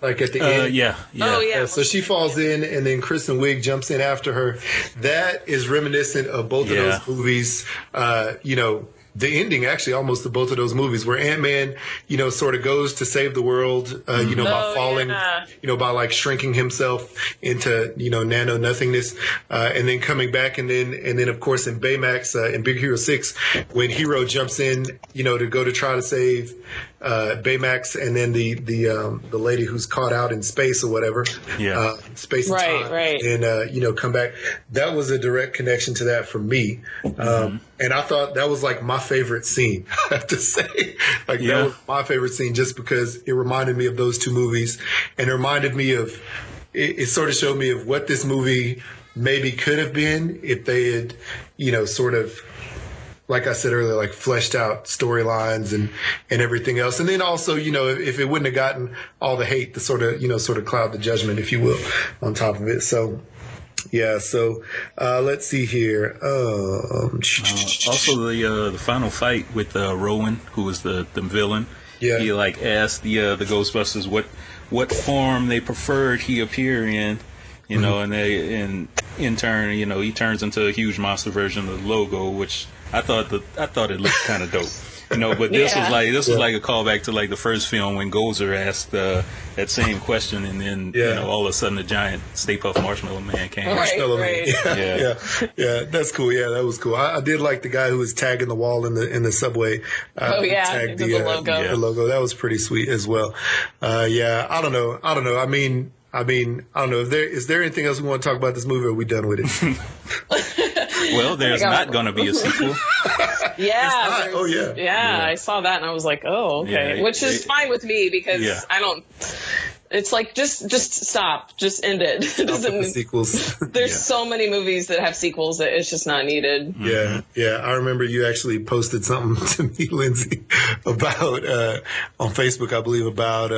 A: Like at the end?
C: Yeah.
E: Oh, yeah.
A: So she falls in, and then Kristen Wiig jumps in after her. That is reminiscent of both of those movies. The ending, actually, almost of both of those movies, where Ant-Man, sort of goes to save the world, by falling, by like shrinking himself into, nano nothingness, and then coming back, and then of course in Baymax, in Big Hero 6, when Hero jumps in, to go to try to save Baymax, and then the lady who's caught out in space or whatever, space and time, and come back. That was a direct connection to that for me, and I thought that was like my favorite scene. I have to say, that was my favorite scene, just because it reminded me of those two movies, and it reminded me of it sort of showed me of what this movie maybe could have been if they had, sort of, like I said earlier, like fleshed out storylines and everything else. And then also, if it wouldn't have gotten all the hate to sort of cloud the judgment, if you will, on top of it. So, yeah. So, let's see here.
C: Also the final fight with Rowan, who was the villain. Yeah. He like asked the Ghostbusters what form they preferred he appear in, and in turn, he turns into a huge monster version of the logo, which I thought it looked kind of dope. But this was like a callback to like the first film when Gozer asked that same question, and then all of a sudden the giant Stay Puft Marshmallow Man came.
A: Marshmallow
E: right.
A: Man. Yeah, that's cool. Yeah, that was cool. I did like the guy who was tagging the wall in the subway. Tagged the logo. The logo. That was pretty sweet as well. I don't know. I mean, I don't know. Is there anything else we want to talk about this movie, or are we done with it?
C: Well, there's not going to be a sequel.
E: Yeah.
A: Oh, yeah.
E: Yeah, I saw that and I was like, oh, okay. Which is fine with me because I don't. It's like just stop, just end it. It doesn't.
A: Sequels.
E: There's so many movies that have sequels that it's just not needed.
A: Yeah. I remember you actually posted something to me, Lindsay, about on Facebook, I believe, about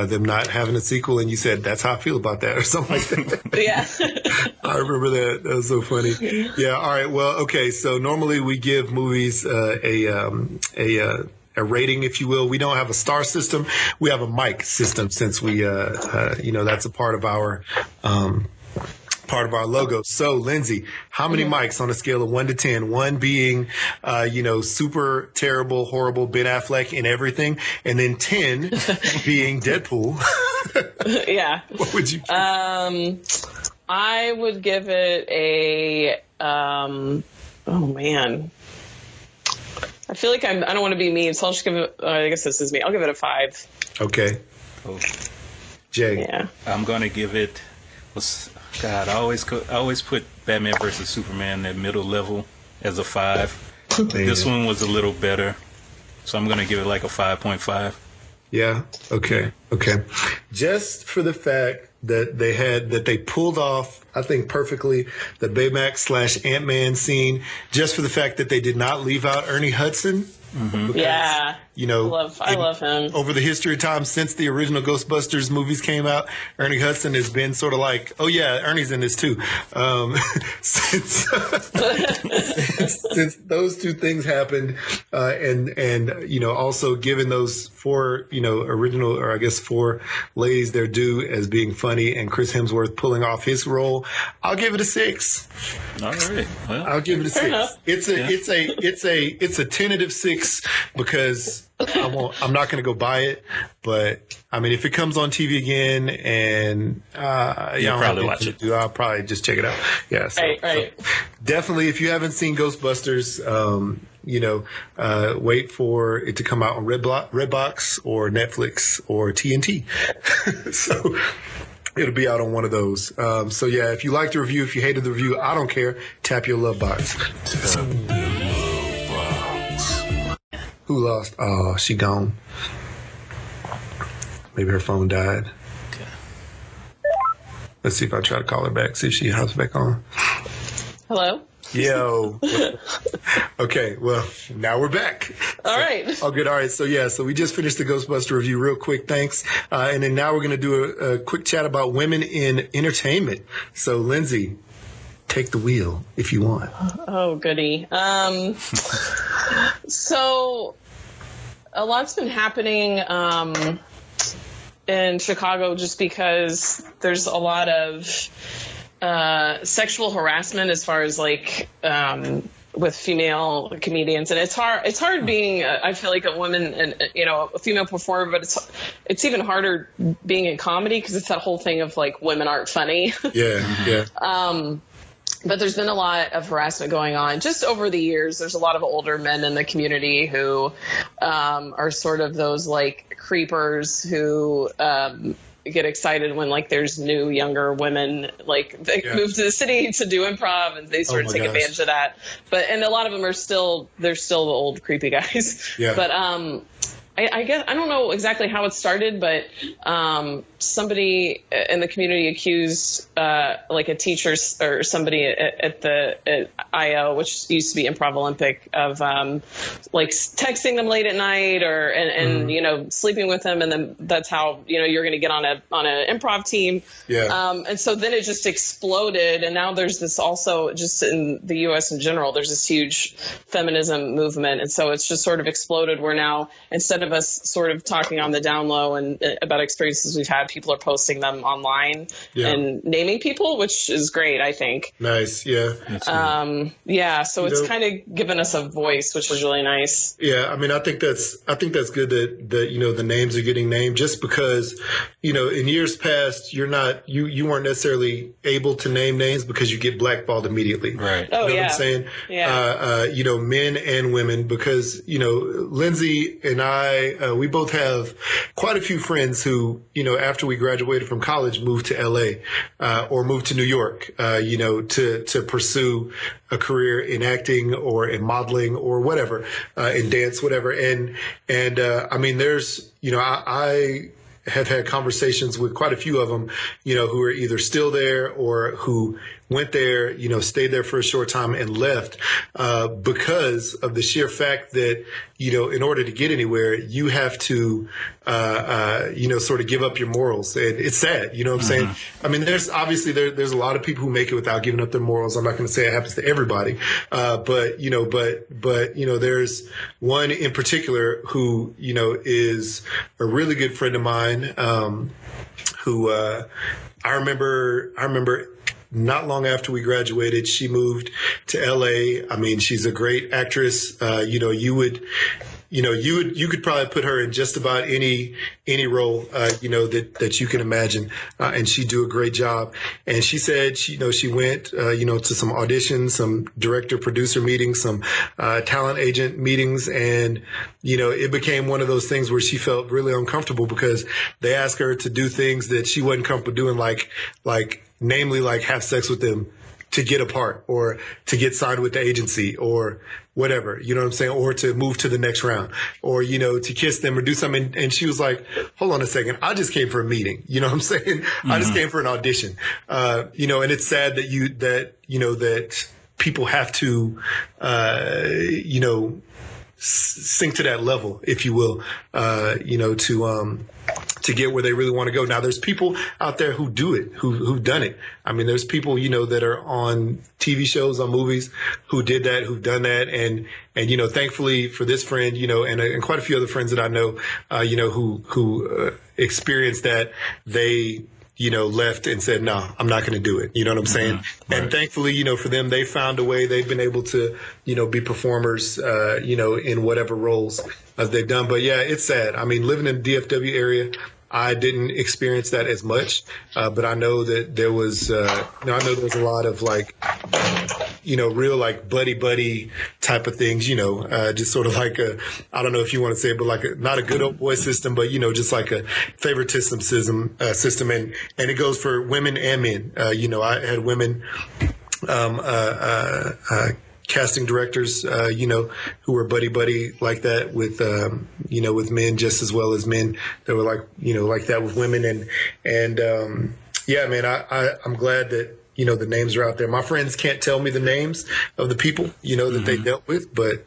A: them not having a sequel, and you said that's how I feel about that, or something like that.
E: Yeah.
A: I remember that. That was so funny. Yeah. All right. Well, okay. So normally we give movies a rating, if you will. We don't have a star system. We have a mic system, since we, that's a part of our logo. So, Lindsay, how many mics on a scale of 1 to 10? 1 being, super terrible, horrible Ben Affleck in everything, and then 10 being Deadpool.
E: Yeah.
A: What would you?
E: I would give it a. Oh man. I feel like I don't want to be mean, so I'll just give it. I guess this is me. I'll give it a 5.
A: Okay.
C: Oh.
A: Jay.
E: Yeah.
C: I'm gonna give it. God, I always put Batman versus Superman at middle level as a 5. This one was a little better, so I'm gonna give it like a 5.5.
A: Yeah. Okay. Just for the fact that they pulled off, I think, perfectly the Baymax / Ant-Man scene, just for the fact that they did not leave out Ernie Hudson.
C: Mm-hmm.
E: Because, I love him.
A: Over the history of time, since the original Ghostbusters movies came out, Ernie Hudson has been sort of like, oh yeah, Ernie's in this too. Since those two things happened, and also given those 4 original, or I guess 4 ladies their due as being funny, and Chris Hemsworth pulling off his role, I'll give it a 6.
C: All right. Well,
A: I'll give it a 6. It's a tentative 6 because I'm not going to go buy it, but I mean, if it comes on TV again, and
C: you'll probably watch it.
A: I'll probably just check it out. Yeah, so,
E: right.
A: So definitely, if you haven't seen Ghostbusters, wait for it to come out on Redbox or Netflix or TNT. So it'll be out on one of those. So yeah, if you liked the review, if you hated the review, I don't care. Tap your love box. Who lost? Oh, she gone. Maybe her phone died.
C: Okay.
A: Let's see if I try to call her back, see if she hops back on.
E: Hello?
A: Yo. Okay, well, now we're back.
E: All right.
A: Oh, good. All right. So we just finished the Ghostbuster review real quick. Thanks. And then now we're going to do a quick chat about women in entertainment. So, Lindsay, take the wheel if you want.
E: Oh, goody. So a lot's been happening in Chicago just because there's a lot of sexual harassment as far as like with female comedians, and it's hard being I feel like a woman and a female performer, but it's even harder being in comedy because it's that whole thing of like women aren't funny.
A: Yeah.
E: But there's been a lot of harassment going on just over the years. There's a lot of older men in the community who are sort of those like creepers who get excited when like there's new younger women like they move to the city to do improv, and they sort of take advantage of that. And a lot of them are they're still the old creepy guys. Yeah. But I guess I don't know exactly how it started, but somebody in the community accused like a teacher or somebody at IO, which used to be Improv Olympic, of like texting them late at night and sleeping with them, and then that's how you're going to get on an improv team. Yeah. And so then it just exploded, and now there's this also just in the U.S. in general. There's this huge feminism movement, and so it's just sort of exploded. Where now instead of us sort of talking on the down low and about experiences we've had, people are posting them online and naming people, which is great, I think.
A: Nice. Yeah.
E: So it's kind of given us a voice, which is really nice.
A: Yeah. I mean, I think that's good that, you know, the names are getting named, just because, you know, in years past, you weren't necessarily able to name names because you get blackballed immediately.
C: Right.
E: Oh,
A: you know what I'm saying?
E: Yeah.
A: You know, men and women, because, you know, Lindsay and I, we both have quite a few friends who, you know, after we graduated from college, moved to LA, or moved to New York, you know, to pursue a career in acting or in modeling or whatever, in dance, whatever. And I mean, there's, you know, I have had conversations with quite a few of them, you know, who are either still there or who went there, you know, stayed there for a short time and left, because of the sheer fact that, you know, in order to get anywhere, you have to, you know, sort of give up your morals. And it's sad, you know what I'm saying? I mean, there's obviously there's a lot of people who make it without giving up their morals. I'm not going to say it happens to everybody, but you know, there's one in particular who, you know, is a really good friend of mine, who I remember. Not long after we graduated, she moved to LA. I mean, she's a great actress. You know, you could probably put her in just about any role, you know, that you can imagine. And she'd do a great job. And she said, she went, you know, to some auditions, some director producer meetings, some, talent agent meetings. And, you know, it became one of those things where she felt really uncomfortable because they asked her to do things that she wasn't comfortable doing, namely have sex with them to get a part or to get signed with the agency or whatever, you know what I'm saying? Or to move to the next round or, you know, to kiss them or do something. And she was like, hold on a second. I just came for a meeting. You know what I'm saying? I just came for an audition. You know, and it's sad that people have to, you know, sink to that level, if you will, you know, to get where they really want to go. Now, there's people out there who do it, who've done it. I mean, there's people, you know, that are on TV shows, on movies, who did that, who've done that. And, you know, thankfully for this friend, you know, and quite a few other friends that I know, you know, who experienced that, they, you know, left and said, no, I'm not going to do it. You know what I'm saying? Right. And thankfully, you know, for them, they found a way. They've been able to, you know, be performers, you know, in whatever roles they've done. But yeah, it's sad. I mean, living in the DFW area, I didn't experience that as much, but I know that there was, you know, I know there's a lot of you know, real buddy type of things, you know, just sort of I don't know if you want to say it, but not a good old boy system, but, you know, just like a favoritism system. And it goes for women and men. You know, I had women, casting directors, you know, who were buddy like that with, you know, with men just as well as men that were you know, like that with women. And yeah, man, I'm glad that, you know, the names are out there. My friends can't tell me the names of the people, you know, that they dealt with, but,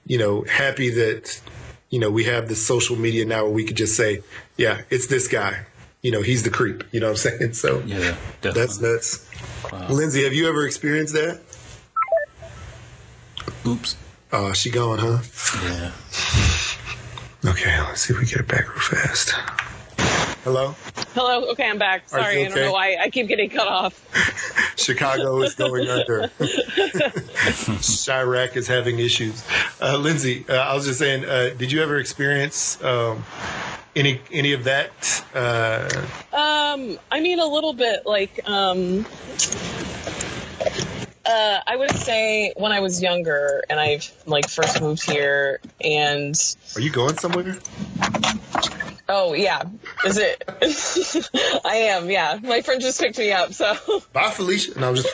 A: you know, happy that, you know, we have this social media now where we could just say, yeah, it's this guy, you know, he's the creep, you know what I'm saying? So
C: yeah, definitely.
A: That's nuts. Wow. Lindsay, have you ever experienced that?
C: Oops.
A: Oh, she gone, huh?
C: Yeah.
A: Okay, let's see if we get it back real fast. Hello?
E: Hello. Okay, I'm back. Sorry, I don't know why I keep getting cut off.
A: Chicago is going under. Chirac is having issues. Lindsay, I was just saying, did you ever experience any of that?
E: I mean, a little bit. I would say when I was younger and I first moved here and...
A: Are you going somewhere?
E: Oh, yeah. Is it? I am, yeah. My friend just picked me up, so...
A: Bye, Felicia. No, I'm just...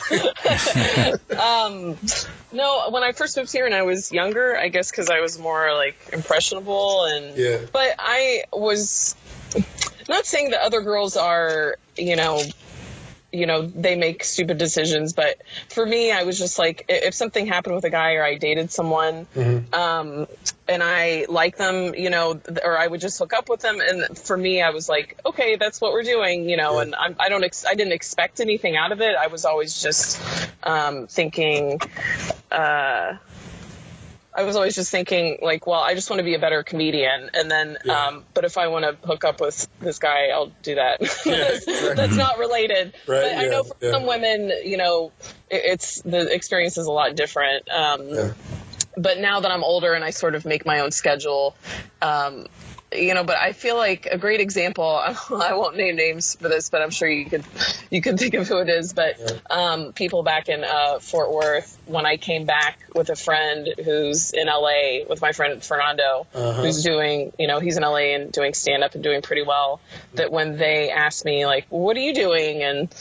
E: No, when I first moved here and I was younger, I guess because I was more, impressionable and... Yeah. But I was... Not saying that other girls are, you know, they make stupid decisions. But for me, I was just if something happened with a guy or I dated someone, and I like them, you know, or I would just hook up with them. And for me, I was like, okay, that's what we're doing, you know, and I didn't expect anything out of it. I was always just, thinking, I was always just thinking like, well, I just want to be a better comedian. And then, but if I want to hook up with this guy, I'll do that. That's not related.
A: Right,
E: but I know for some women, it's the experience is a lot different. But now that I'm older and I sort of make my own schedule, but I feel like a great example, I won't name names for this, but I'm sure you can think of who it is. But people back in Fort Worth, when I came back with a friend who's in LA with my friend Fernando, who's doing, he's in LA and doing stand up and doing pretty well, that when they asked me like, what are you doing? And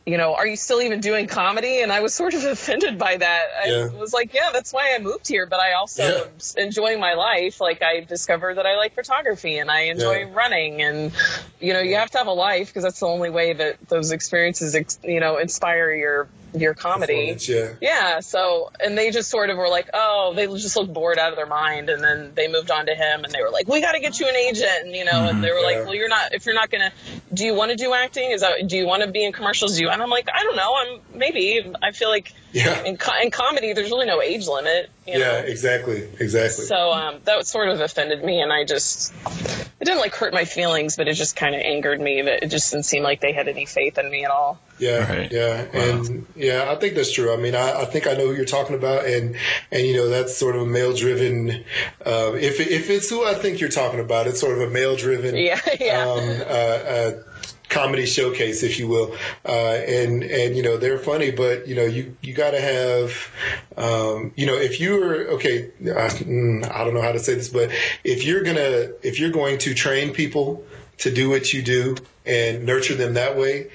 E: are you still even doing comedy? And I was sort of offended by that. I was like, yeah, that's why I moved here. But I also am enjoying my life. Like, I discovered that I like photography and I enjoy running. And, you have to have a life because that's the only way that those experiences, inspire your comedy. Yeah. So, and they just sort of were like, oh, they just looked bored out of their mind. And then they moved on to him and they were like, we got to get you an agent. And, and they were like, well, if you're not going to, do you want to do acting? Do you want to be in commercials? And I'm like, I don't know. I feel like in comedy, there's really no age limit.
A: Yeah, exactly.
E: So that sort of offended me. And it didn't like hurt my feelings, but it just kind of angered me that it just didn't seem like they had any faith in me at all.
A: Yeah, right. And I think that's true. I mean, I think I know who you're talking about, and that's sort of a male-driven. If it's who I think you're talking about, it's sort of a male-driven. Comedy showcase, if you will, and they're funny, but you got to have, if you're okay, I don't know how to say this, but if you're going to train people to do what you do and nurture them that way,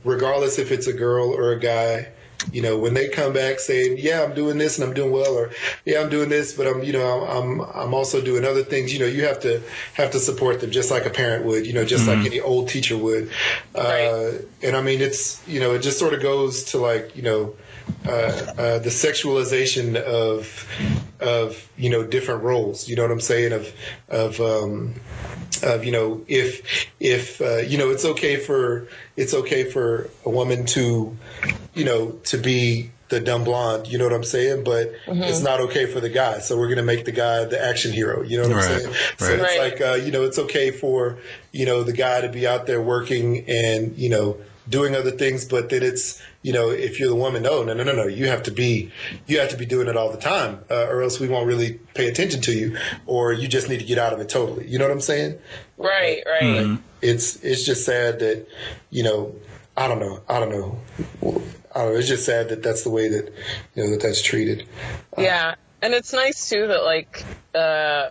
A: regardless if it's a girl or a guy, when they come back saying, yeah, I'm doing this and I'm doing well, or yeah, I'm doing this, but I'm also doing other things, you have to support them just like a parent would, just like any old teacher would. Right. And I mean, it's, it just sort of goes to like, the sexualization of different roles, you know what I'm saying? Of if it's okay for a woman to be the dumb blonde, you know what I'm saying? But it's not okay for the guy. So we're going to make the guy the action hero, you know what I'm saying? Right. So it's like, it's okay for, the guy to be out there working and, doing other things, but then it's, if you're the woman, no, you have to be doing it all the time, or else we won't really pay attention to you, or you just need to get out of it totally. You know what I'm saying? Right. It's just sad that, I don't know. It's just sad that that's the way that, that's treated.
E: Yeah. And it's nice too that like,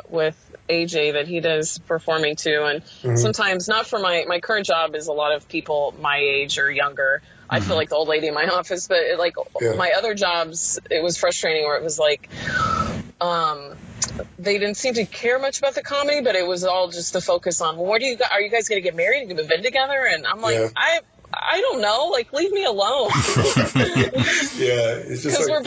E: with AJ that he does performing too. And sometimes not for my current job is a lot of people my age or younger. I feel like the old lady in my office, but my other jobs, it was frustrating where it was like, they didn't seem to care much about the comedy, but it was all just the focus on, well, are you guys going to get married and move in together? And I'm like, I don't know. Like, leave me alone.
A: It's just
E: because we're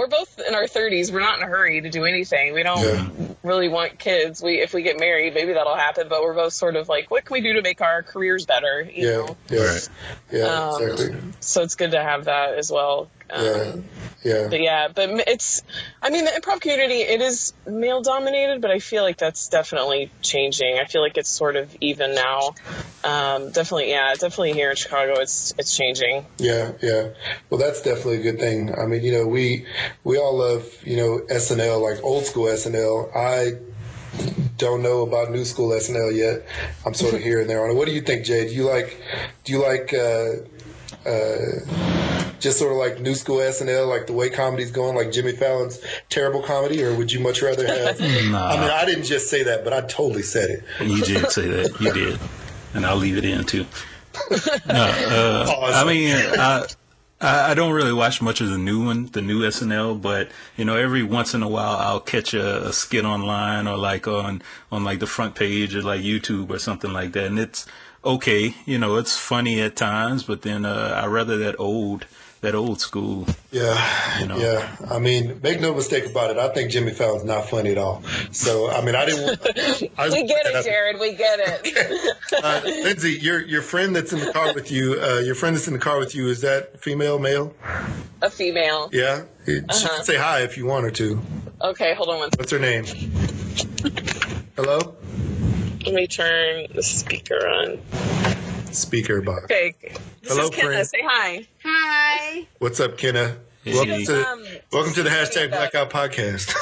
E: both in our 30s. We're not in a hurry to do anything. We don't really want kids. If we get married, maybe that'll happen. But we're both sort of like, what can we do to make our careers better? You know?
A: Exactly.
E: So it's good to have that as well. But it's, I mean, the improv community, it is male dominated, but I feel like that's definitely changing. I feel like it's sort of even now. Definitely here in Chicago, it's changing.
A: Well, that's definitely a good thing. I mean, we all love, SNL, like old school SNL. I don't know about new school SNL yet. I'm sort of here and there on it. What do you think, Jay? Do you like just sort of like new school SNL, like the way comedy's going, like Jimmy Fallon's terrible comedy, or would you much rather have? I mean, I didn't just say that, but I totally said it.
C: You did say that. You did. And I'll leave it in, too. I mean, I don't really watch much of the new SNL, but, every once in a while I'll catch a skit online or like on like the front page of like YouTube or something like that. And it's okay. It's funny at times, but then I rather that old school.
A: I mean, make no mistake about it. I think Jimmy Fallon's not funny at all. So, I mean, I didn't.
E: We get it, Jared. We get it.
A: Lindsay, your friend that's in the car with you. Is that female, male?
E: A female.
A: Yeah. She can say hi if you want her to.
E: Okay, hold on one second.
A: What's her name? Hello?
E: Let me turn the speaker on.
A: Speaker box.
E: Okay. This
A: Hello,
E: is Kyna.
A: friend.
E: Say hi.
F: Hi.
A: What's up, Kyna?
C: Hey.
A: Welcome to the hashtag Blackout Podcast.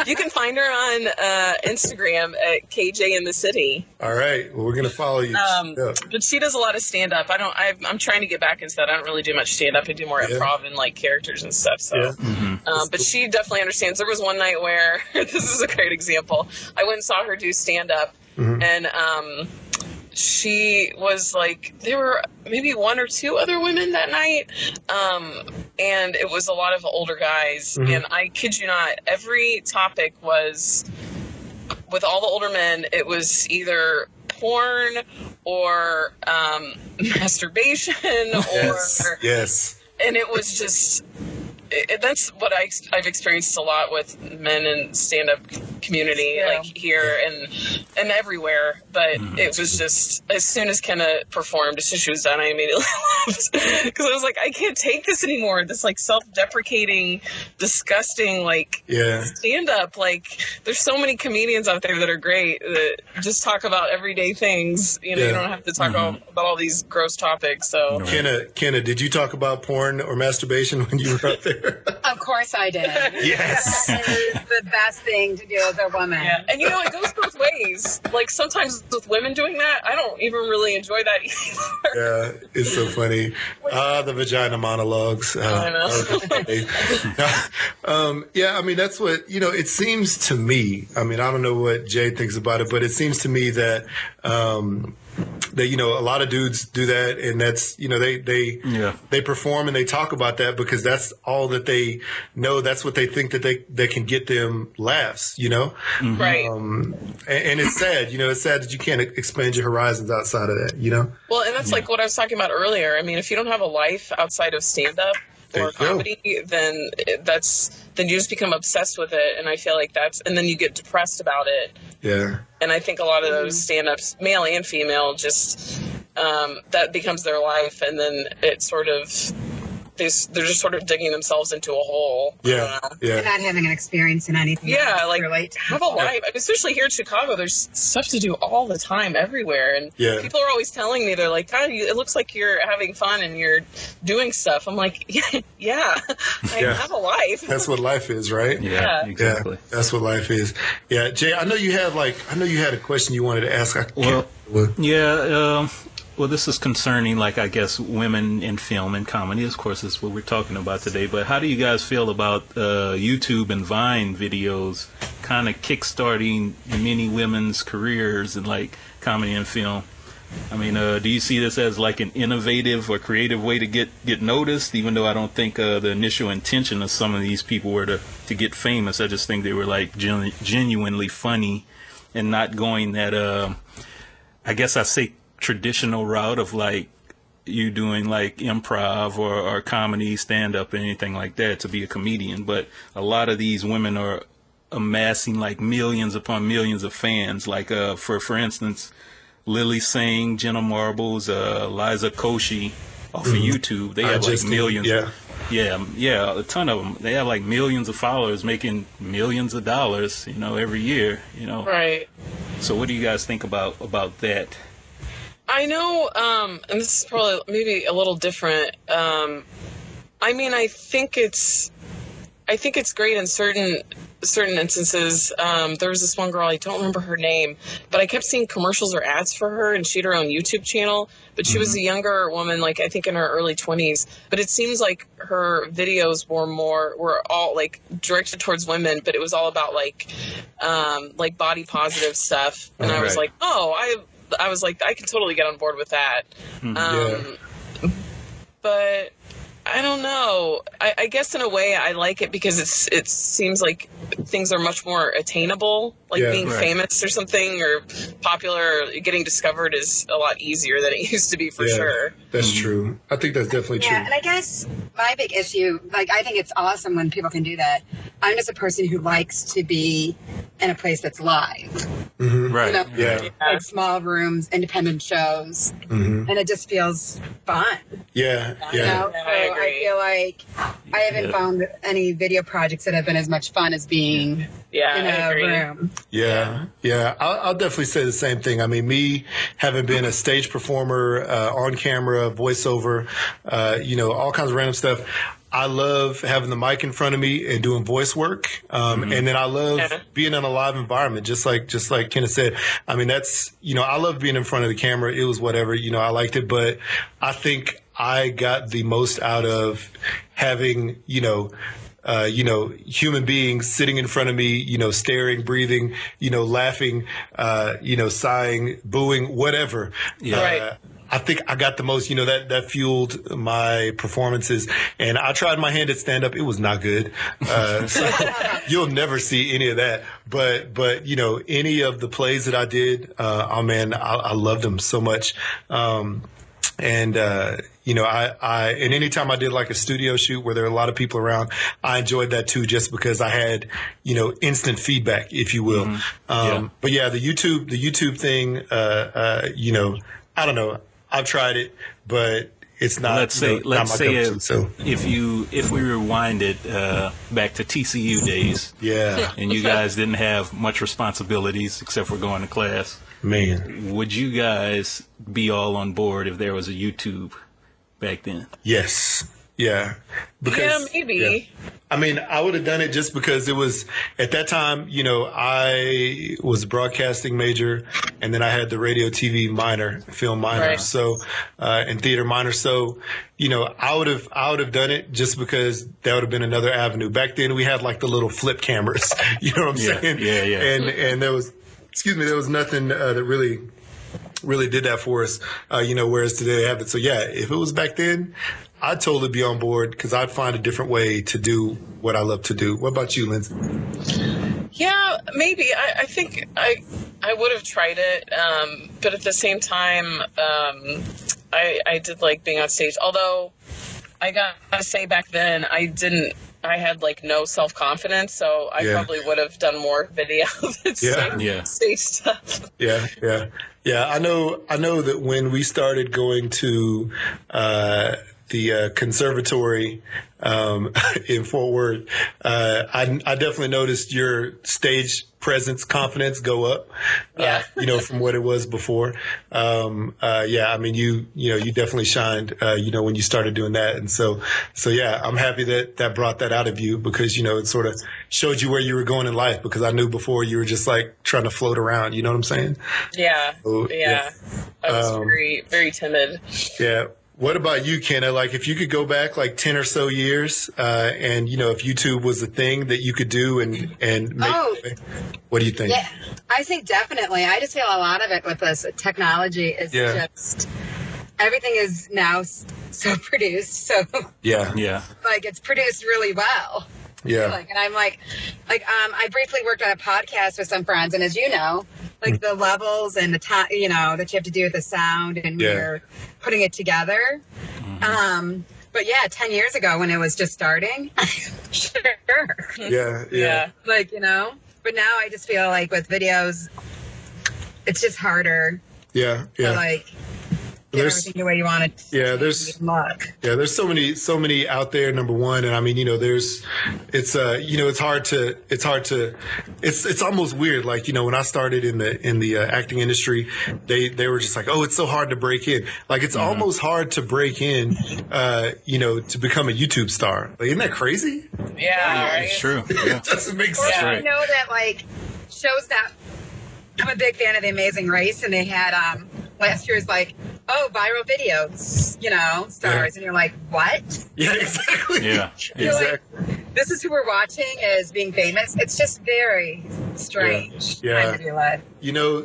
E: You can find her on Instagram at KJ in the City.
A: All right. Well, we're going to follow you.
E: But she does a lot of stand-up. I'm trying to get back into that. I don't really do much stand-up. I do more improv and like characters and stuff. So, but she definitely understands. There was one night where this is a great example. I went and saw her do stand-up, and she was like, there were maybe one or two other women that night, and it was a lot of older guys. And I kid you not, every topic was, with all the older men, it was either porn or masturbation or
A: yes.
E: And it was just. That's what I've experienced a lot with men in stand-up community, like here and everywhere. But it was just, as soon as Kyna performed, as soon as she was done, I immediately left. Because I was like, I can't take this anymore. This like self-deprecating, disgusting like stand-up. Like, there's so many comedians out there that are great that just talk about everyday things. You know, you don't have to talk about all these gross topics. So,
A: Kyna, did you talk about porn or masturbation when you were out there?
F: Of course I did.
A: Yes.
F: That is the best thing to do as a woman.
E: Yeah. And you know, it goes both ways. Like sometimes with women doing that, I don't even really enjoy that either.
A: Yeah, it's so funny. The vagina monologues.
E: I
A: know. Yeah, I mean, that's what, you know, it seems to me, I mean, I don't know what Jay thinks about it, but it seems to me that, that, you know, a lot of dudes do that, and that's, you know, they perform and they talk about that because that's all that they know. That's what they think that they can get them laughs, you know?
E: Right.
A: And it's sad, you know, it's sad that you can't expand your horizons outside of that, you know?
E: Well, and that's like what I was talking about earlier. I mean, if you don't have a life outside of stand-up or comedy, then you just become obsessed with it, and I feel like and then you get depressed about it.
A: Yeah.
E: And I think a lot of those stand-ups, male and female, just that becomes their life, and then it sort of they're just sort of digging themselves into a hole.
A: Yeah.
F: They're not having an experience in anything.
E: Yeah, like
F: relate to.
E: have a life. I mean, especially here in Chicago, there's stuff to do all the time, everywhere, and people are always telling me, they're like, "God, it looks like you're having fun and you're doing stuff." I'm like, "Yeah, I have a life." That's
A: what life is, right?
C: Yeah, exactly.
A: Yeah, that's what life is. Yeah, Jay, I know you had a question you wanted to ask.
C: Well, this is concerning, like, I guess, women in film and comedy. Of course, that's what we're talking about today. But how do you guys feel about YouTube and Vine videos kind of kickstarting many women's careers in, like, comedy and film? I mean, do you see this as, like, an innovative or creative way to get noticed? Even though I don't think the initial intention of some of these people were to get famous. I just think they were, like, genuinely funny and not going that, I guess I say, traditional route of like you doing like improv or comedy, stand up, anything like that to be a comedian. But a lot of these women are amassing like millions upon millions of fans. Like for instance, Lily Singh, Jenna Marbles, Liza Koshy off of YouTube. They have like millions. Yeah, a ton of them. They have like millions of followers making millions of dollars, you know, every year, you know.
E: Right.
C: So what do you guys think about that?
E: I know, and this is probably maybe a little different. I mean, I think it's great in certain instances. There was this one girl, I don't remember her name, but I kept seeing commercials or ads for her, and she had her own YouTube channel. But she was a younger woman, like I think in her early 20s. But it seems like her videos were all like directed towards women, but it was all about like body positive stuff. And I was like, I was like, I can totally get on board with that. But I don't know. I guess in a way I like it because it seems like things are much more attainable. Like being famous or something or popular or getting discovered is a lot easier than it used to be for sure.
A: That's true. I think that's definitely true.
F: Yeah, and I guess my big issue, like I think it's awesome when people can do that. I'm just a person who likes to be in a place that's live.
C: Right.
F: You know, like small rooms, independent shows, and it just feels fun.
A: Yeah.
F: You know? So I feel like I haven't found any video projects that have been as much fun as being in a room.
A: Yeah. I'll definitely say the same thing. I mean, me having been a stage performer, on camera, voiceover, all kinds of random stuff. I love having the mic in front of me and doing voice work. And then I love being in a live environment, just like Kyna said. I mean, that's, I love being in front of the camera. It was whatever, I liked it, but I think I got the most out of having, human beings sitting in front of me, staring, breathing, laughing, sighing, booing, whatever.
C: Yeah.
E: Right.
A: I think I got the most, that fueled my performances. And I tried my hand at stand up. It was not good. So you'll never see any of that. But, any of the plays that I did, I loved them so much. And anytime I did like a studio shoot where there are a lot of people around, I enjoyed that too, just because I had, instant feedback, if you will. But yeah, the YouTube thing, I don't know. I've tried it, but it's not.
C: Let's say
A: so.
C: if we rewind it back to TCU days, and you guys didn't have much responsibilities except for going to class.
A: Man,
C: would you guys be all on board if there was a YouTube back then?
A: Yes. Yeah. Because,
E: maybe.
A: Yeah. I mean, I would have done it just because it was at that time, I was a broadcasting major and then I had the radio, TV minor, film minor.
E: Right.
A: So, and theater minor. So, I would have done it just because that would have been another avenue. Back then we had like the little flip cameras, you know what I'm saying?
C: Yeah.
A: And there was nothing that really did that for us, whereas today they have it. So yeah, if it was back then, I'd totally be on board because I'd find a different way to do what I love to do. What about you, Lindsay?
E: Yeah, maybe. I think I would have tried it, but at the same time, I did like being on stage. Although I gotta say, back then I had like no self-confidence, so I probably would have done more video than stage stuff. Yeah.
A: I know that when we started going to the conservatory in Fort Worth, I definitely noticed your stage presence, confidence go up, from what it was before. I mean, you definitely shined, when you started doing that. And so yeah, I'm happy that brought that out of you because, it sort of showed you where you were going in life, because I knew before you were just like trying to float around. You know what I'm saying?
E: Yeah.
A: So,
E: I was very, very timid.
A: Yeah. What about you, Kyna? Like, if you could go back like 10 or so years, and if YouTube was a thing that you could do and make, what do you think?
F: Yeah, I think definitely. I just feel a lot of it with this technology is just everything is now so produced. So like it's produced really well.
A: Yeah.
F: And I'm like, I briefly worked on a podcast with some friends, and as you know, like the levels and the time, that you have to do with the sound and you're putting it together. But yeah, 10 years ago when it was just starting, sure.
A: Yeah.
F: Like, but now I just feel like with videos, it's just harder.
A: Yeah.
F: To like get everything the way you want it.
A: There's so many out there. Number one, and I mean, it's almost weird. Like, when I started in the acting industry, they were just like, oh, it's so hard to break in. Like, it's almost hard to break in, to become a YouTube star. Like, isn't that crazy?
E: Yeah, right.
C: It's true. Yeah.
A: It doesn't make sense.
F: I know that like shows that I'm a big fan of The Amazing Race, and they had last year's like, viral videos, stars, and you're like, what?
A: Yeah, exactly.
C: Yeah,
A: exactly.
F: Like, this is who we're watching as being famous. It's just very strange time to be alive.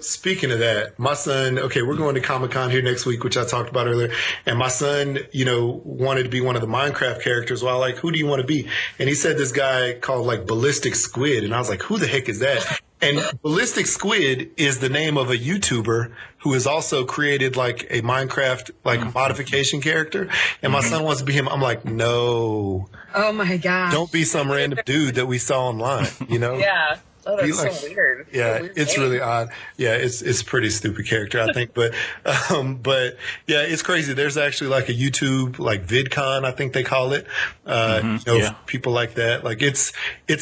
A: Speaking of that, my son, we're going to Comic-Con here next week, which I talked about earlier, and my son, wanted to be one of the Minecraft characters. Well, like, who do you want to be? And he said this guy called like Ballistic Squid, and I was like, who the heck is that? And Ballistic Squid is the name of a YouTuber who has also created like a Minecraft like modification character. And my son wants to be him. I'm like, no.
F: Oh my God.
A: Don't be some random dude that we saw online,
E: Yeah. Oh, that's so weird.
A: Yeah, it's really odd. Yeah, it's a pretty stupid character, I think. But yeah, it's crazy. There's actually like a YouTube, like VidCon, I think they call it. People like that. Like it's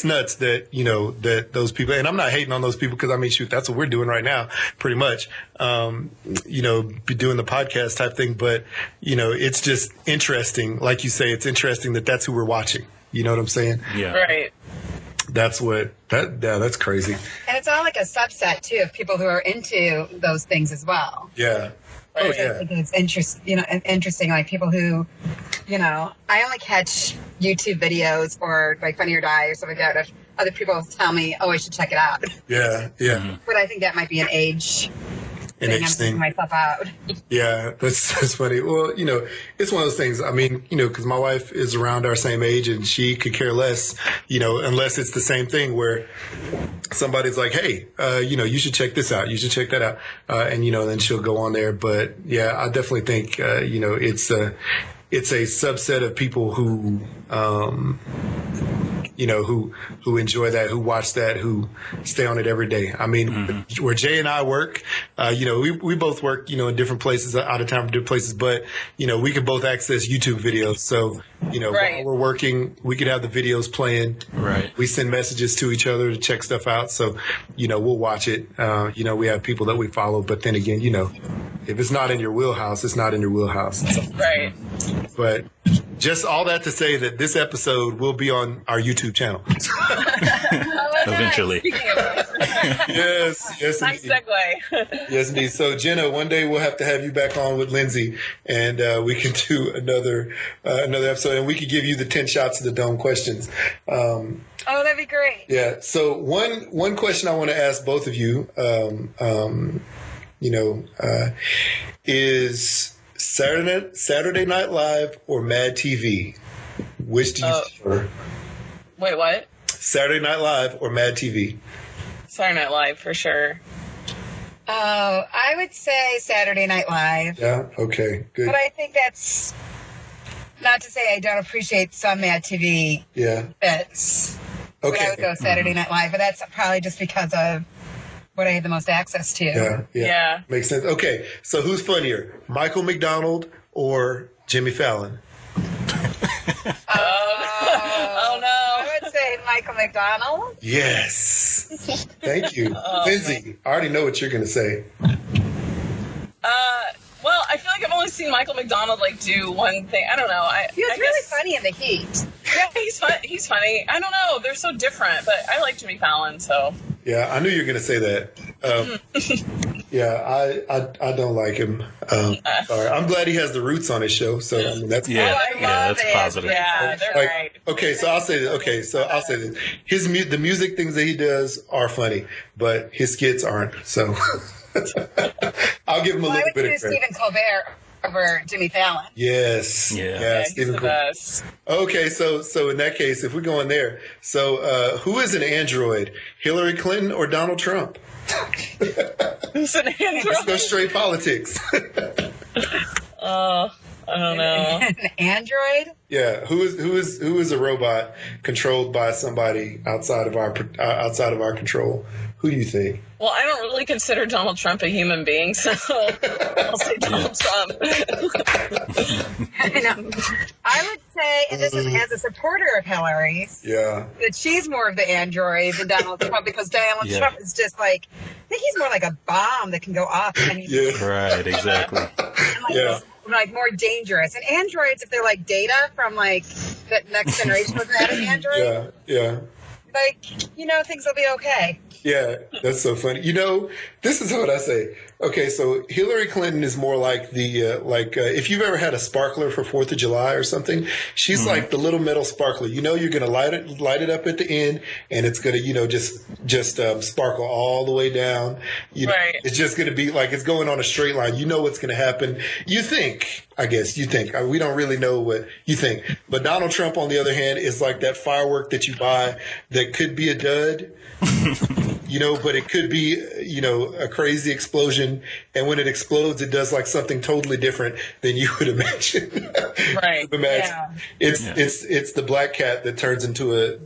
A: nuts that, that those people, and I'm not hating on those people because I mean, shoot, that's what we're doing right now, pretty much. Be doing the podcast type thing. But, it's just interesting. Like you say, it's interesting that that's who we're watching. You know what I'm saying?
C: Yeah.
E: Right.
A: That's crazy.
F: And it's all like a subset too of people who are into those things as well.
A: Yeah.
F: I think it's interesting, like people who, I only catch YouTube videos or like Funny or Die or something like that. If other people tell me, oh, I should check it out.
A: Yeah. Yeah.
F: But I think that might be an age thing. I'm taking myself out.
A: Yeah, that's funny. Well, it's one of those things. I mean, because my wife is around our same age and she could care less, unless it's the same thing where somebody's like, hey, you should check this out. You should check that out. And, then she'll go on there. But yeah, I definitely think, it's a subset of people who, who enjoy that, who watch that, who stay on it every day. I mean, where Jay and I work, we both work, in different places, out of town for different places, but, we can both access YouTube videos. So, while we're working, we could have the videos playing.
C: Right.
A: We send messages to each other to check stuff out. So, we'll watch it. We have people that we follow, but then again, if it's not in your wheelhouse, it's not in your wheelhouse.
E: Right.
A: But just all that to say that this episode will be on our YouTube channel.
C: Eventually.
A: Yes,
E: nice
A: indeed.
E: segue.
A: Yes, indeed. So, Jenna, one day we'll have to have you back on with Lindsay, and we can do another episode, and we could give you the 10 shots of the dome questions.
F: Oh, that'd be great.
A: Yeah. So one question I want to ask both of you, is Saturday Night Live or Mad TV? Which do you prefer?
E: Wait, what?
A: Saturday Night Live or Mad TV?
E: Saturday Night Live for sure.
F: Oh, I would say Saturday Night Live.
A: Yeah. Okay. Good.
F: But I think that's not to say I don't appreciate some Mad TV bits.
A: Okay.
F: But I would go Saturday Night Live, but that's probably just because of what I had the most access to.
A: Yeah. Makes sense. Okay. So who's funnier, Michael McDonald or Jimmy Fallon?
E: Oh no.
F: I would say Michael McDonald.
A: Yes. Thank you. Lindsay, I already know what you're going to say.
E: Well, I feel like I've only seen Michael McDonald do one thing. I don't know.
F: He was really funny in The Heat.
E: Yeah, he's funny. I don't know. They're so different, but I like Jimmy Fallon, so.
A: Yeah, I knew you were going to say that. Yeah, I don't like him. Sorry. I'm glad he has the Roots on his show. So I mean, that's
C: that's positive.
E: Yeah, they're right.
A: Okay, so I'll say this. The music things that he does are funny, but his skits aren't. So I'll give him a little bit of credit.
F: Stephen Colbert over Jimmy Fallon.
A: Yes.
C: Yeah,
A: Stephen
E: he's the best.
A: Okay, so in that case, if we're going there, so who is an android, Hillary Clinton or Donald Trump?
E: Who's an android?
A: Let's go straight politics.
E: I don't know.
F: An android?
A: Yeah, who is a robot controlled by somebody outside of our control? Who do you think?
E: Well, I don't really consider Donald Trump a human being, so I'll say Donald Trump.
F: I know. I would say, and this is as a supporter of Hillary's, that she's more of the android than Donald Trump, because Donald Trump is just I think he's more like a bomb that can go off.
C: Right, exactly.
F: And more dangerous. And androids, if they're data from that next generation was that an android?
A: Yeah.
F: Things will be okay.
A: Yeah, that's so funny. This is what I say. Okay, so Hillary Clinton is more like the if you've ever had a sparkler for 4th of July or something, she's like the little metal sparkler. You're going to light it up at the end, and it's going to just sparkle all the way down. It's just going to be it's going on a straight line. You know what's going to happen. You think. I guess you think. We don't really know what you think. But Donald Trump, on the other hand, is like that firework that you buy that could be a dud. But it could be, a crazy explosion. And when it explodes, it does like something totally different than you would imagine.
E: Right.
A: Yeah. It's the black cat that turns into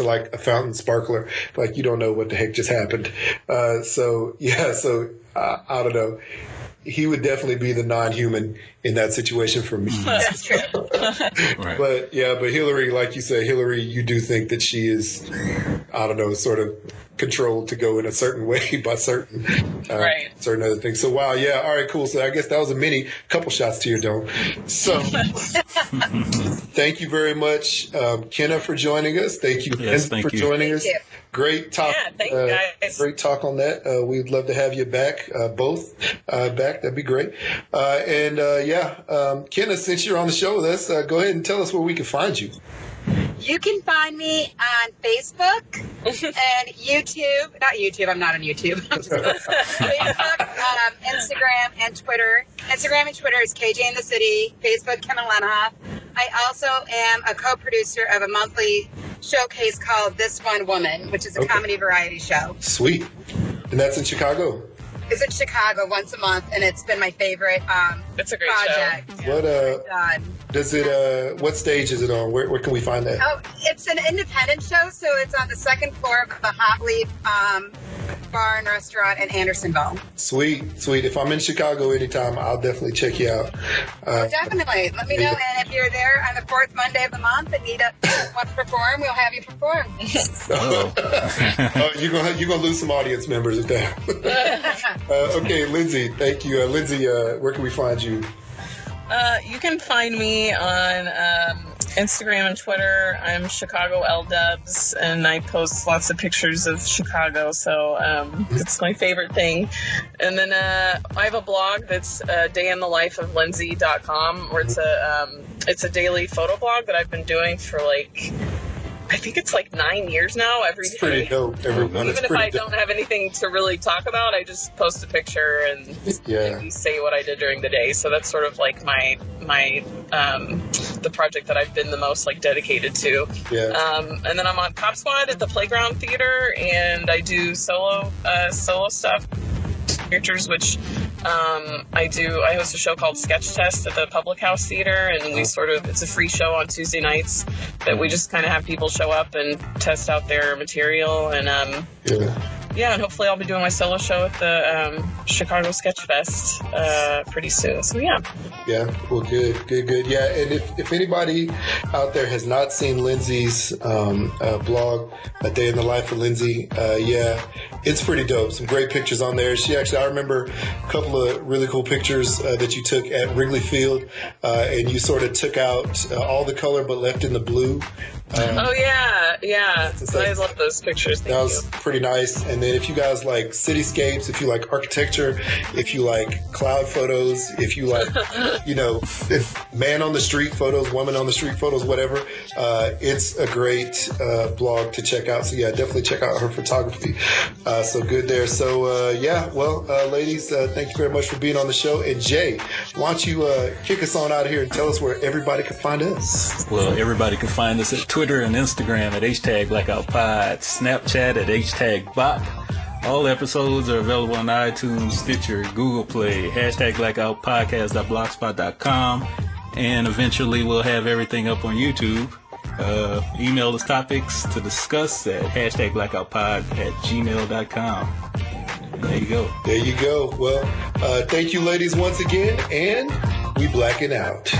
A: like a fountain sparkler. Like you don't know what the heck just happened. So I don't know. He would definitely be the non-human in that situation for me.
F: That's true.
C: Right.
A: But Hillary, like you said, you do think that she is, I don't know, sort of controlled to go in a certain way by certain other things. So, wow. Yeah. All right, cool. So I guess that was a couple shots to your dome. So thank you very much, Kyna, for joining us. Thank you, Lindsay, for joining us.
F: You.
A: Great talk.
E: Yeah, thank you guys.
A: Great talk on that. We'd love to have you back, both back. That'd be great. Kyna, since you're on the show with us, go ahead and tell us where we can find you.
F: You can find me on Facebook and YouTube. Not YouTube. I'm not on YouTube. Facebook, Instagram, and Twitter. Instagram and Twitter is KJ in the City. Facebook, Kyna Lenhof. I also am a co-producer of a monthly showcase called This One Woman, which is a comedy variety show.
A: Sweet. And that's in Chicago?
F: It's in Chicago once a month, and it's been my favorite
E: it's a great
F: project.
E: Show.
A: What stage is it on? Where can we find that?
F: Oh, it's an independent show, so it's on the second floor of the Hot Leaf Bar and Restaurant in Andersonville.
A: Sweet. If I'm in Chicago anytime, I'll definitely check you out.
F: Definitely. Let me know. And if you're there on the fourth Monday of the month and want to perform, we'll have you perform.
A: You're gonna lose some audience members at that. Okay, Lindsay, thank you. Lindsay, where can we find you?
E: You can find me on Instagram and Twitter. I'm Chicago LDubs, and I post lots of pictures of Chicago, so it's my favorite thing. And then I have a blog that's dayinthelife.lindsay.com, where it's a daily photo blog that I've been doing for I think it's 9 years now, every day.
A: It's pretty dope, everyone.
E: Even if I don't have anything to really talk about, I just post a picture and maybe say what I did during the day. So that's sort of my the project that I've been the most dedicated to.
A: Yeah.
E: And then I'm on Cop Squad at the Playground Theater, and I do solo stuff, characters, which I host a show called Sketch Test at the Public House Theater, and it's a free show on Tuesday nights that we just kind of have people show up and test out their material, and and hopefully I'll be doing my solo show at the Chicago Sketch Fest pretty soon. So yeah.
A: Well, good. Yeah, and if anybody out there has not seen Lindsay's blog, A Day in the Life of Lindsay, it's pretty dope. Some great pictures on there. I remember a couple of really cool pictures that you took at Wrigley Field, and you sort of took out all the color but left in the blue.
E: I love those pictures.
A: That was pretty nice. And then if you guys like cityscapes, if you like architecture, if you like cloud photos, if you like, man on the street photos, woman on the street photos, whatever, it's a great blog to check out. So definitely check out her photography. So good there. So ladies, thank you very much for being on the show. And Jay, why don't you kick us on out of here and tell us where everybody can find us?
C: Well, everybody can find us at Twitter and Instagram at #BlackoutPod, Snapchat at #BOP. All episodes are available on iTunes, Stitcher, Google Play, #BlackoutPodcast.blogspot.com, and eventually we'll have everything up on YouTube. Email us topics to discuss at #BlackoutPod@gmail.com. There you go. Well, thank you ladies once again, and we blacking out.